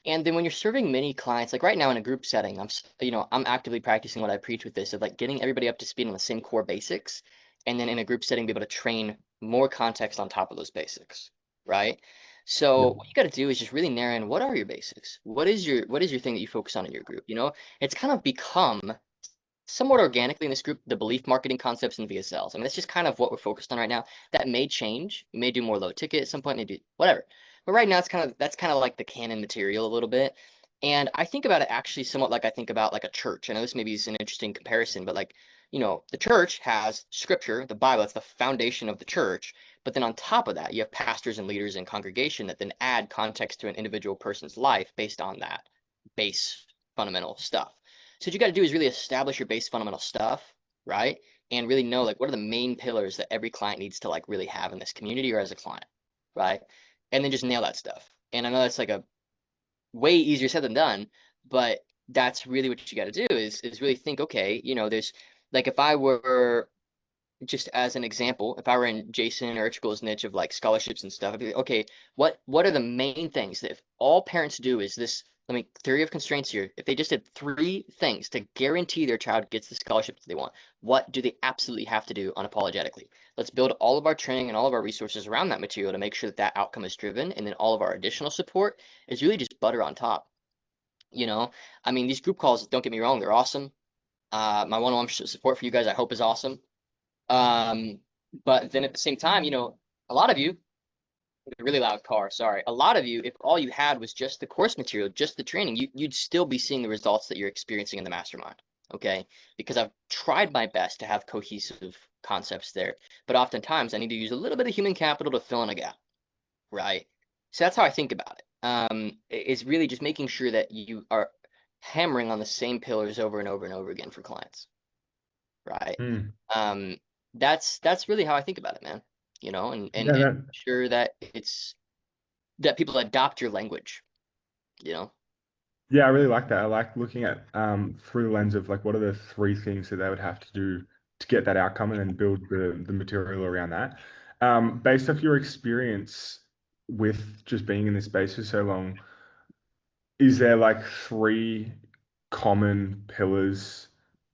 Speaker 1: And then when you're serving many clients, like right now in a group setting, I'm actively practicing what I preach with this of like getting everybody up to speed on the same core basics, and then in a group setting, be able to train more context on top of those basics, right? So
Speaker 7: Yep.
Speaker 1: what you got to do is just really narrow in what are your basics? What is your thing that you focus on in your group? It's kind of become somewhat organically in this group, the belief marketing concepts and VSLs. I mean, that's just kind of what we're focused on right now. That may change. We may do more low ticket at some point, maybe whatever. But right now, that's kind of like the canon material a little bit. And I think about it actually somewhat like I think about like a church. I know this maybe is an interesting comparison, but like, the church has scripture, the Bible, that's the foundation of the church. But then on top of that, you have pastors and leaders in congregation that then add context to an individual person's life based on that base fundamental stuff. So what you got to do is really establish your base fundamental stuff, right? And really know like what are the main pillars that every client needs to like really have in this community or as a client, right? And then just nail that stuff. And I know that's like a way easier said than done, but that's really what you got to do is really think, okay, there's like if I were just as an example, if I were in Jason or Ichiko's niche of like scholarships and stuff, I'd be like, okay, what are the main things that if all parents do is this, let me theory of constraints here. If they just did three things to guarantee their child gets the scholarship that they want, what do they absolutely have to do unapologetically? Let's build all of our training and all of our resources around that material to make sure that that outcome is driven, and then all of our additional support is really just butter on top. I mean, these group calls, don't get me wrong, they're awesome. My one-on-one support for you guys, I hope, is awesome. Um, but then at the same time, a lot of you, really loud car, sorry. A lot of you, if all you had was just the course material, just the training, you'd still be seeing the results that you're experiencing in the mastermind. Okay. Because I've tried my best to have cohesive concepts there, but oftentimes I need to use a little bit of human capital to fill in a gap. Right. So that's how I think about it. Is really just making sure that you are hammering on the same pillars over and over and over again for clients. Right.
Speaker 7: Mm.
Speaker 1: Um, that's really how I think about it, man. And
Speaker 7: Yeah, that,
Speaker 1: sure that it's that people adopt your language, you know.
Speaker 7: yeah, I really like that. I like looking at through the lens of like what are the three things that they would have to do to get that outcome and then build the material around that. Based off your experience with just being in this space for so long, is there like three common pillars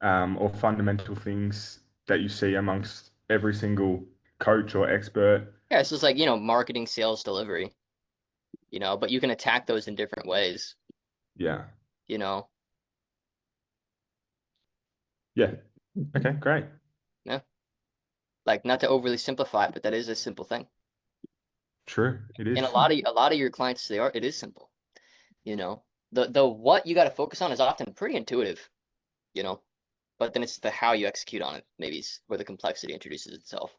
Speaker 7: or fundamental things that you see amongst every single coach or expert?
Speaker 1: Yeah, it's just like, marketing, sales, delivery, but you can attack those in different ways,
Speaker 7: Yeah.
Speaker 1: you know.
Speaker 7: Yeah. Okay, great.
Speaker 1: Yeah. Like not to overly simplify it, but that is a simple thing.
Speaker 7: True. It
Speaker 1: And
Speaker 7: is.
Speaker 1: a lot of your clients, it is simple, you know. The what you got to focus on is often pretty intuitive, you know, but then it's the how you execute on it, maybe is where the complexity introduces itself.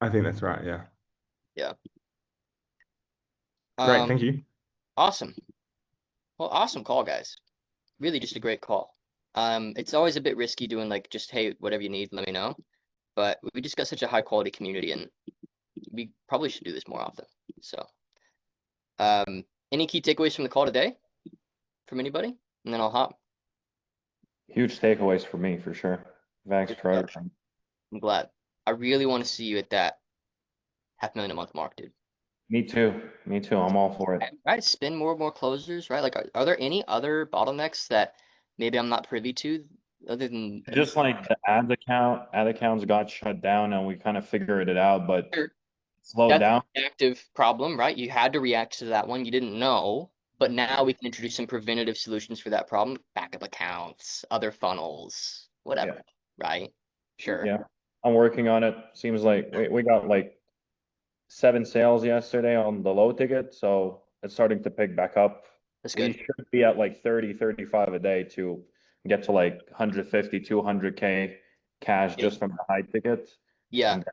Speaker 7: I think that's right. Yeah.
Speaker 1: Yeah.
Speaker 7: Great.
Speaker 1: Um,
Speaker 7: Thank you.
Speaker 1: awesome. Well, awesome call, guys. Really just a great call. It's always a bit risky doing like just, hey, whatever you need, let me know. But we just got such a high quality community and we probably should do this more often. So, any key takeaways from the call today from anybody? And then I'll hop.
Speaker 2: Huge takeaways for me for sure. Thanks
Speaker 1: Good
Speaker 2: for
Speaker 1: stuff.
Speaker 2: everything.
Speaker 1: I'm glad. I really want to see you at that 500,000 a month mark, dude.
Speaker 2: Me too. Me too. I'm all for it.
Speaker 1: Right, spin more and more closers, right? Like, are there any other bottlenecks that maybe I'm not privy to other than
Speaker 2: Just like the ad accounts got shut down and we kind of figured it out, but
Speaker 1: Sure.
Speaker 2: slowed
Speaker 1: That's a
Speaker 2: down.
Speaker 1: reactive problem, right? You had to react to that one. You didn't know, but now we can introduce some preventative solutions for that problem. Backup accounts, other funnels,
Speaker 2: Yeah.
Speaker 1: whatever, right? Sure.
Speaker 2: Yeah. I'm working on it. Seems like we got like 7 sales yesterday on the low ticket, so it's starting to pick back up.
Speaker 1: That's
Speaker 2: We
Speaker 1: good.
Speaker 2: should be at like 30, 35 a day to get to like 150, 200K cash
Speaker 1: Yeah.
Speaker 2: just from the high ticket
Speaker 1: Yeah.
Speaker 2: and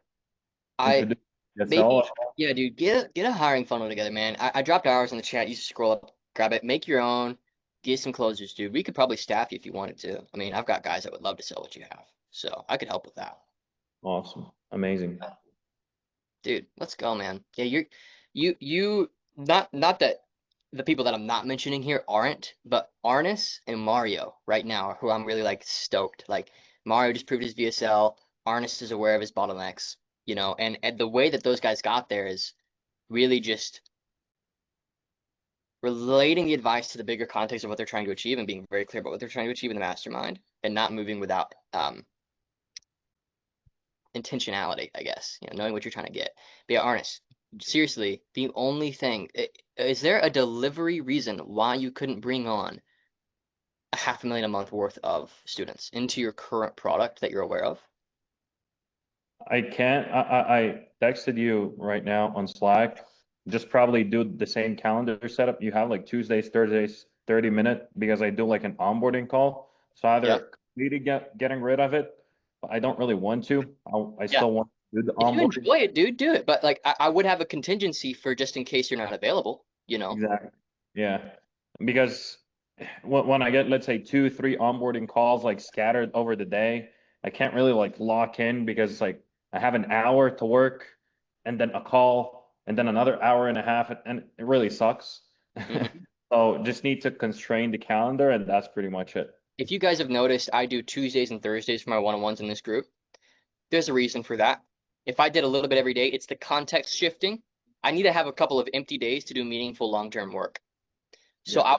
Speaker 1: I
Speaker 2: introduce
Speaker 1: maybe
Speaker 2: PSL.
Speaker 1: yeah, dude, get a hiring funnel together, man. I dropped ours in the chat. You just scroll up, grab it, make your own, get some closers, dude. We could probably staff you if you wanted to. I mean, I've got guys that would love to sell what you have. So I could help with that.
Speaker 2: Awesome. Amazing.
Speaker 1: Dude, let's go, man. Yeah, you not that the people that I'm not mentioning here aren't, but Arnis and Mario right now are who I'm really like stoked. Like Mario just proved his VSL. Arnis is aware of his bottlenecks, and the way that those guys got there is really just relating the advice to the bigger context of what they're trying to achieve and being very clear about what they're trying to achieve in the mastermind and not moving without intentionality, I guess, knowing what you're trying to get. But yeah, Arnis, seriously, the only thing, is there a delivery reason why you couldn't bring on a $500,000 a month worth of students into your current product that you're aware of?
Speaker 2: I can't. I texted you right now on Slack. Just probably do the same calendar setup you have, like Tuesdays, Thursdays, 30-minute, because I do like an onboarding call. So
Speaker 1: Yeah.
Speaker 2: either completely getting rid of it, but I don't really want to. I
Speaker 1: Yeah.
Speaker 2: still want to do the
Speaker 1: If you
Speaker 2: onboarding.
Speaker 1: enjoy it, dude, do it. But like, I would have a contingency for just in case you're not available,
Speaker 2: Exactly. Yeah. Because when I get, let's say, 2, 3 onboarding calls like scattered over the day, I can't really like lock in because it's like I have an hour to work and then a call and then another hour and a half, and it really sucks.
Speaker 1: Mhm.
Speaker 2: So just need to constrain the calendar, and that's pretty much it.
Speaker 1: If you guys have noticed, I do Tuesdays and Thursdays for my one-on-ones in this group. There's a reason for that. If I did a little bit every day, it's the context shifting. I need to have a couple of empty days to do meaningful long-term work. So
Speaker 2: Yeah.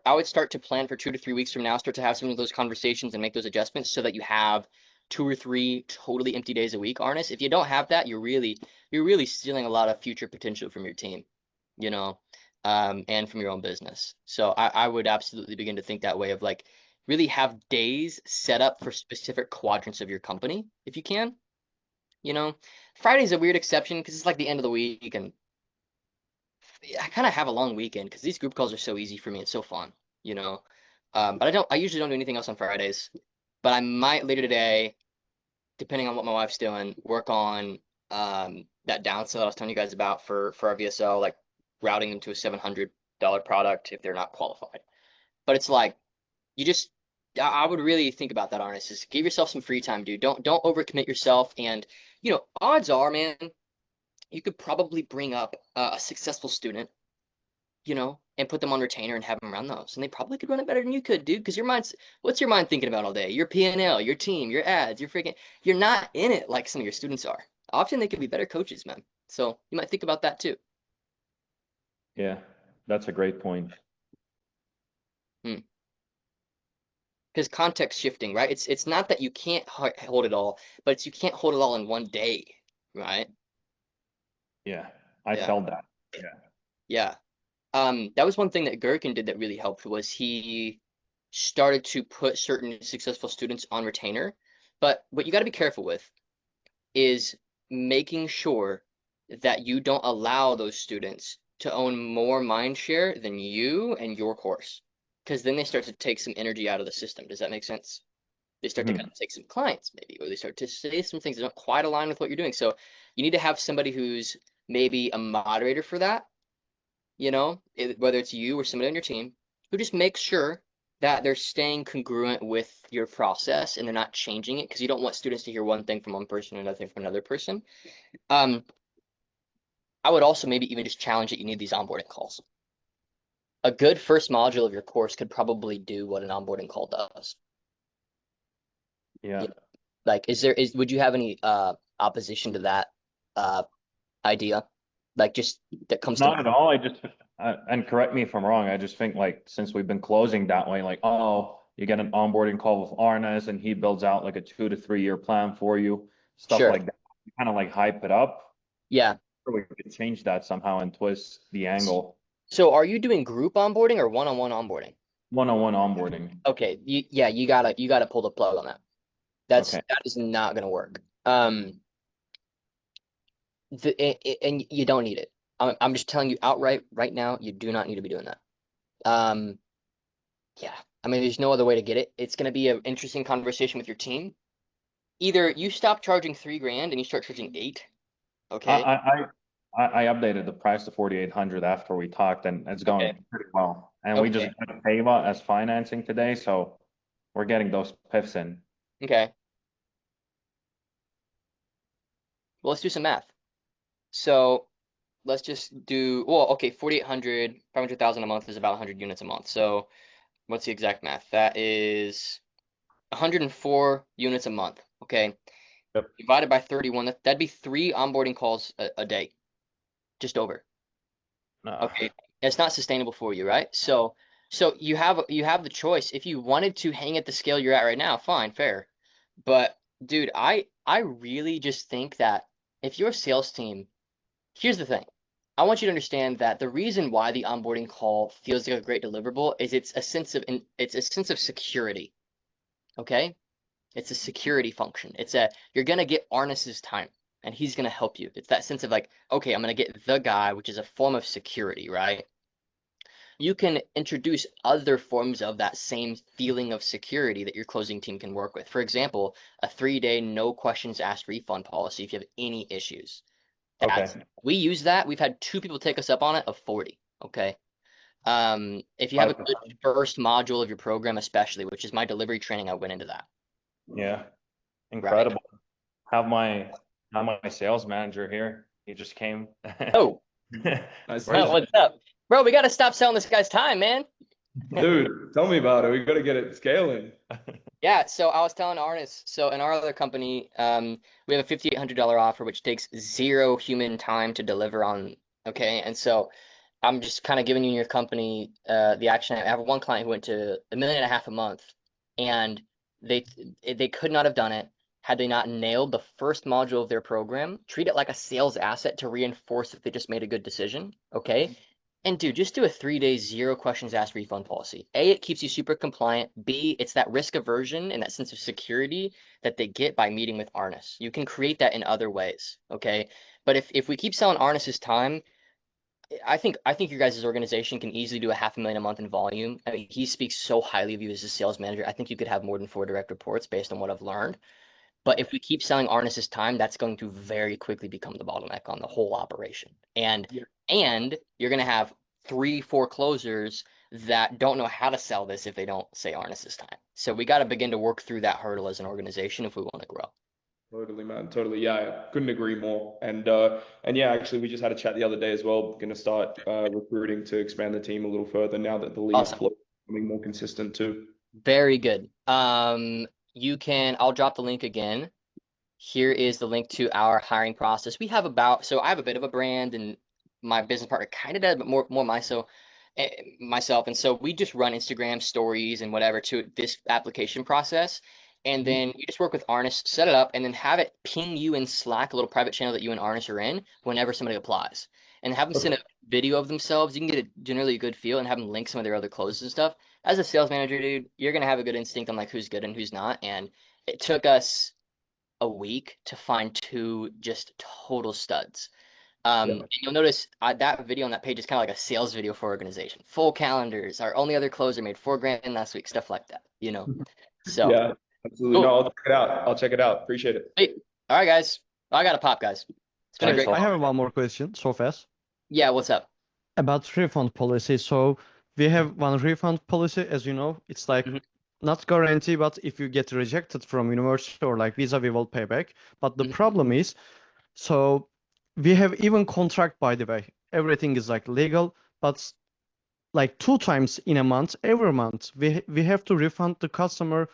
Speaker 1: I would start to plan for 2 to 3 weeks from now, start to have some of those conversations and make those adjustments so that you have 2 or 3 totally empty days a week, Arnis. If you don't have that, you're really stealing a lot of future potential from your team, you know, and from your own business. So I would absolutely begin to think that way of like really have days set up for specific quadrants of your company if you can, you know. Friday's a weird exception because it's like the end of the week and I kind of have a long weekend because these group calls are so easy for me. It's so fun, you know. But I usually don't do anything else on Fridays. But I might later today, depending on what my wife's doing, work on that downsell that I was telling you guys about for our VSL, like routing them to a $700 product if they're not qualified. But it's like you just, I would really think about that, Arnis. Is give yourself some free time, dude. Don't overcommit yourself. And odds are, man, you could probably bring up a successful student, and put them on retainer and have them run those. And they probably could run it better than you could, dude, because what's your mind thinking about all day? Your P&L, your team, your ads, you're not in it like some of your students are. Often they could be better coaches, man. So you might think about that too.
Speaker 2: Yeah. That's a great point.
Speaker 1: Because context shifting, right? It's not that you can't hold it all, but it's you can't hold it all in one day, right?
Speaker 2: Yeah. I
Speaker 1: Yeah,
Speaker 2: felt that. Yeah.
Speaker 1: yeah. That was one thing that Gherkin did that really helped was he started to put certain successful students on retainer. But what you got to be careful with is making sure that you don't allow those students to own more mind share than you and your course. Because then they start to take some energy out of the system. Does that make sense? They start to kind
Speaker 2: Mhm.
Speaker 1: of take some clients, maybe, or they start to say some things that don't quite align with what you're doing. So you need to have somebody who's maybe a moderator for that, whether it's you or somebody on your team, who just makes sure that they're staying congruent with your process and they're not changing it because you don't want students to hear one thing from one person and another thing from another person. Um, I would also maybe even just challenge that you need these onboarding calls. A good first module of your course could probably do what an onboarding call does.
Speaker 2: Yeah.
Speaker 1: Like, would you have any opposition to that uh idea? Like, just that comes to
Speaker 2: Not
Speaker 1: mind.
Speaker 2: at all. I just, and correct me if I'm wrong. I just think like since we've been closing that way, like, oh, you get an onboarding call with Arnes and he builds out like a 2 to 3 year plan for you, stuff
Speaker 1: Sure.
Speaker 2: like that. You kind of like hype it up.
Speaker 1: Yeah.
Speaker 2: Or we could change that somehow and twist the angle.
Speaker 1: So are you doing group onboarding or one-on-one onboarding?
Speaker 2: One-on-one onboarding.
Speaker 1: Okay, you gotta pull the plug on that. That's
Speaker 2: Okay.
Speaker 1: that is not gonna work. And you don't need it. I'm just telling you outright right now, you do not need to be doing that. Um, yeah, I mean, there's no other way to get it. It's gonna be an interesting conversation with your team. Either you stop charging 3 grand and you start charging 8.
Speaker 2: I
Speaker 1: Okay.
Speaker 2: I I updated the price to 4,800 after we talked, and it's
Speaker 1: Okay.
Speaker 2: going pretty well. And we just
Speaker 1: Okay.
Speaker 2: got Pava as financing today, so we're getting those piffs in.
Speaker 1: Okay. Well, let's do some math. So let's just do, well, okay, 4,800, 500,000 a month is about 100 units a month. So what's the exact math? That is 104 units a month. Okay.
Speaker 2: Yep.
Speaker 1: Divided by 31, that'd be 3 onboarding calls a day, just over.
Speaker 2: Uh,
Speaker 1: Okay. It's not sustainable for you, right? So you have the choice. If you wanted to hang at the scale you're at right now, fine, fair. But dude, I really just think that if you're a sales team, here's the thing. I want you to understand that the reason why the onboarding call feels like a great deliverable is it's a sense of security. Okay? It's a security function. You're gonna get Arnis's time and he's gonna help you. It's that sense of like, okay, I'm gonna get the guy, which is a form of security, right? You can introduce other forms of that same feeling of security that your closing team can work with. For example, a 3-day no questions asked refund policy if you have any issues.
Speaker 2: Okay.
Speaker 1: We use that. We've had 2 people take us up on it of 40. Okay. If you have a good first module of your program, especially, which is my delivery training, I went into that.
Speaker 2: Yeah.
Speaker 1: Right.
Speaker 2: Incredible. Have my sales manager here. He just came.
Speaker 1: Oh,
Speaker 4: Nice.
Speaker 1: what's up? Bro, we got to stop selling this guy's time, man.
Speaker 4: Dude, tell me about it. We got to get it scaling.
Speaker 1: Yeah, so I was telling Arnis, so in our other company, we have a $5,800 offer, which takes 0 human time to deliver on. Okay, and so I'm just kind of giving you your company the action. I have one client who went to $1.5 million a month, and they they could not have done it had they not nailed the first module of their program. Treat it like a sales asset to reinforce that they just made a good decision. Okay, and dude, just do a 3-day 0 questions asked refund policy. A, it keeps you super compliant. B, it's that risk aversion and that sense of security that they get by meeting with Arnis. You can create that in other ways. Okay, but if we keep selling Arnis's time, I think your guys' organization can easily do a $500,000 a month in volume. I mean, he speaks so highly of you as a sales manager. I think you could have more than 4 direct reports based on what I've learned. But if we keep selling Arnis's time, that's going to very quickly become the bottleneck on the whole operation. And
Speaker 4: Yeah.
Speaker 1: and you're gonna have 3, 4 closers that don't know how to sell this if they don't say Arnis's time. So we got to begin to work through that hurdle as an organization if we want to grow.
Speaker 4: Totally, man. Totally. Yeah, I couldn't agree more. And yeah, actually, we just had a chat the other day as well. Going to start recruiting to expand the team a little further now that the lead
Speaker 1: Awesome.
Speaker 4: flow is becoming more consistent too.
Speaker 1: Very good. I'll drop the link again. Here is the link to our hiring process. So I have a bit of a brand and my business partner kind of does, but more myself. And so we just run Instagram stories and whatever to this application process. And then you just work with Arnis, set it up, and then have it ping you in Slack, a little private channel that you and Arnis are in whenever somebody applies. And have them send a video of themselves. You can get generally a good feel and have them link some of their other closes and stuff. As a sales manager, dude, you're gonna have a good instinct on like who's good and who's not. And it took us a week to find 2 just total studs. And you'll notice that video on that page is kind of like a sales video for organization. Full calendars. Our only other closer made 4 grand last week, stuff like that, you know. So
Speaker 4: Yeah, absolutely. No,
Speaker 1: cool.
Speaker 4: I'll check it out. I'll check it out. Appreciate it.
Speaker 1: Hey, all right, guys. I got to pop, guys. It's been a
Speaker 2: Thanks
Speaker 1: great.
Speaker 2: a
Speaker 5: I
Speaker 2: lot.
Speaker 5: have one more question, so fast.
Speaker 1: Yeah, what's up?
Speaker 5: About refund policy. So we have one refund policy, as you know, it's like
Speaker 1: Mhm,
Speaker 5: not guarantee, but if you get rejected from university or like visa, we will pay back. But the
Speaker 1: mhm.
Speaker 5: problem is, so we have even contract, by the way. Everything is like legal, but like 2 times in a month, every month, we have to refund the customer.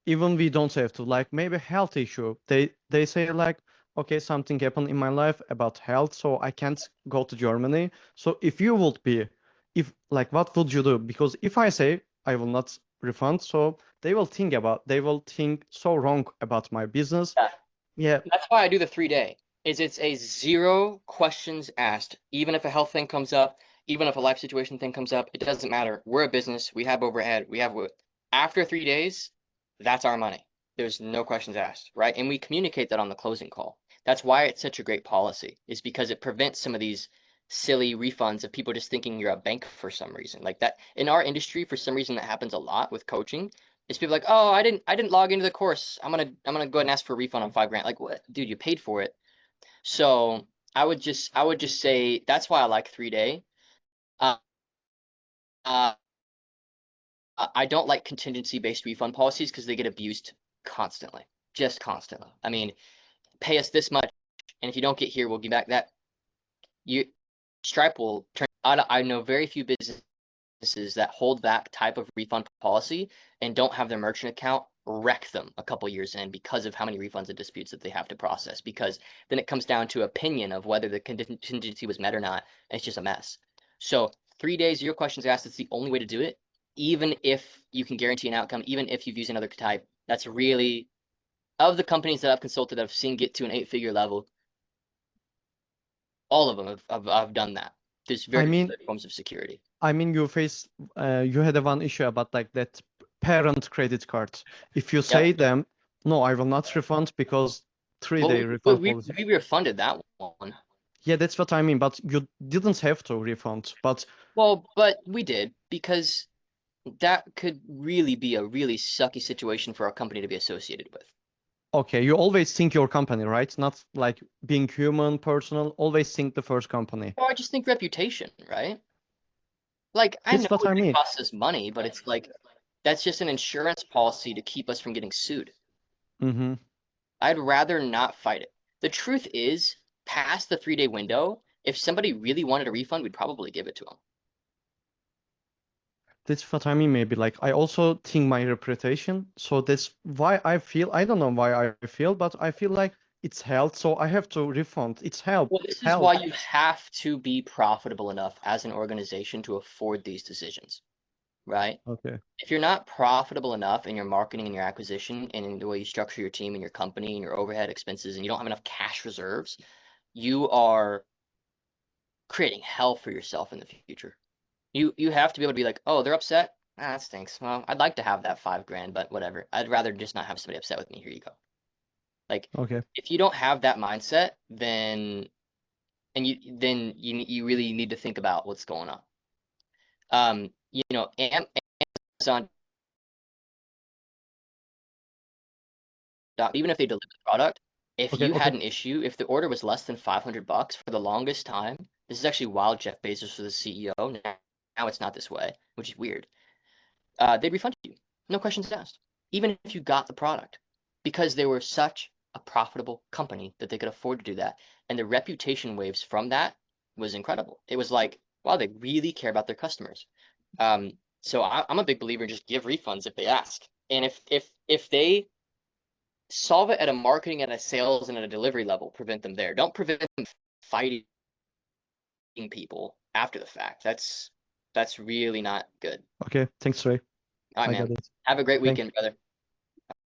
Speaker 5: Even we don't have to, like maybe health issue. They say like, okay, something happened in my life about health, so I can't go to Germany. So if you would be, if like, what would you do? Because if I say I will not refund, so they will think so wrong about my business.
Speaker 1: Yeah.
Speaker 5: Yeah,
Speaker 1: That's why I do the 3-day. It's a 0 questions asked. Even if a health thing comes up, even if a life situation thing comes up, it doesn't matter. We're a business. We have overhead. After 3 days, that's our money. There's no questions asked, right? And we communicate that on the closing call. That's why it's such a great policy, is because it prevents some of these silly refunds of people just thinking you're a bank for some reason. Like that in our industry, for some reason that happens a lot with coaching. It's people like, oh, I didn't log into the course. I'm gonna go ahead and ask for a refund on 5 grand. Like, what, dude? You paid for it. So I would just say that's why I like 3-day. Uh, uh, I don't like contingency based refund policies because they get abused constantly, just constantly. I mean, pay us this much, and if you don't get here, we'll give back that. You Stripe will turn. I know very few businesses that hold that type of refund policy and don't have their merchant account wreck them a couple years in because of how many refunds and disputes that they have to process. Because then it comes down to opinion of whether the contingency was met or not, and it's just a mess. So 3 days, zero questions asked. It's the only way to do it. Even if you can guarantee an outcome, even if you've used another type, that's really, of the companies that I've consulted, I've seen get to an 8-figure level. All of them have done that. There's
Speaker 5: I
Speaker 1: very few
Speaker 5: mean,
Speaker 1: other forms of security.
Speaker 5: you had a one issue about like that parent credit card. If you
Speaker 1: Yep.
Speaker 5: say them, no, I will not refund because 3-day
Speaker 1: Well,
Speaker 5: refund policy.
Speaker 1: we refunded that one.
Speaker 5: Yeah, that's what I mean, but you didn't have to refund. But
Speaker 1: Well, but we did because that could really be a really sucky situation for our company to be associated with.
Speaker 5: okay, you always think your company, right? Not like being human, personal, always think the first company.
Speaker 1: Well, I just think reputation, right? Like, I know
Speaker 5: That's what I
Speaker 1: it
Speaker 5: mean.
Speaker 1: costs us money, but it's like that's just an insurance policy to keep us from getting sued.
Speaker 5: Mm-hmm.
Speaker 1: I'd rather not fight it. The truth is, past the 3-day window, if somebody really wanted a refund, we'd probably give it to them.
Speaker 5: That's what I mean, maybe. Like, I also think my reputation. So that's why I feel, I don't know why I feel, but I feel like it's held. So I have to refund. It's help.
Speaker 1: Well, this is
Speaker 5: Help.
Speaker 1: why you have to be profitable enough as an organization to afford these decisions, right?
Speaker 5: Okay.
Speaker 1: If you're not profitable enough in your marketing and your acquisition and in the way you structure your team and your company and your overhead expenses, and you don't have enough cash reserves, you are creating hell for yourself in the future. You have to be able to be like, oh, they're upset. Ah, that stinks. Well, I'd like to have that $5,000, but whatever. I'd rather just not have somebody upset with me. Here you go. Like,
Speaker 5: Okay.
Speaker 1: if you don't have that mindset, you really need to think about what's going on. Amazon, even if they deliver the product, if
Speaker 5: Okay.
Speaker 1: you
Speaker 5: Okay.
Speaker 1: had an issue, if the order was less than $500 for the longest time, this is actually wild. Jeff Bezos was the CEO. Now it's not this way, which is weird. They'd refund you, no questions asked, even if you got the product, because they were such a profitable company that they could afford to do that. And the reputation waves from that was incredible. It was like, wow, they really care about their customers. So I'm a big believer in just give refunds if they ask. And if they solve it at a marketing, at a sales, and at a delivery level, prevent them there. Don't prevent them fighting people after the fact. That's really not good.
Speaker 5: Okay. Thanks, Trey.
Speaker 1: All right,
Speaker 5: I got
Speaker 1: man.
Speaker 5: it.
Speaker 1: Have a great
Speaker 5: Thank
Speaker 1: weekend, brother.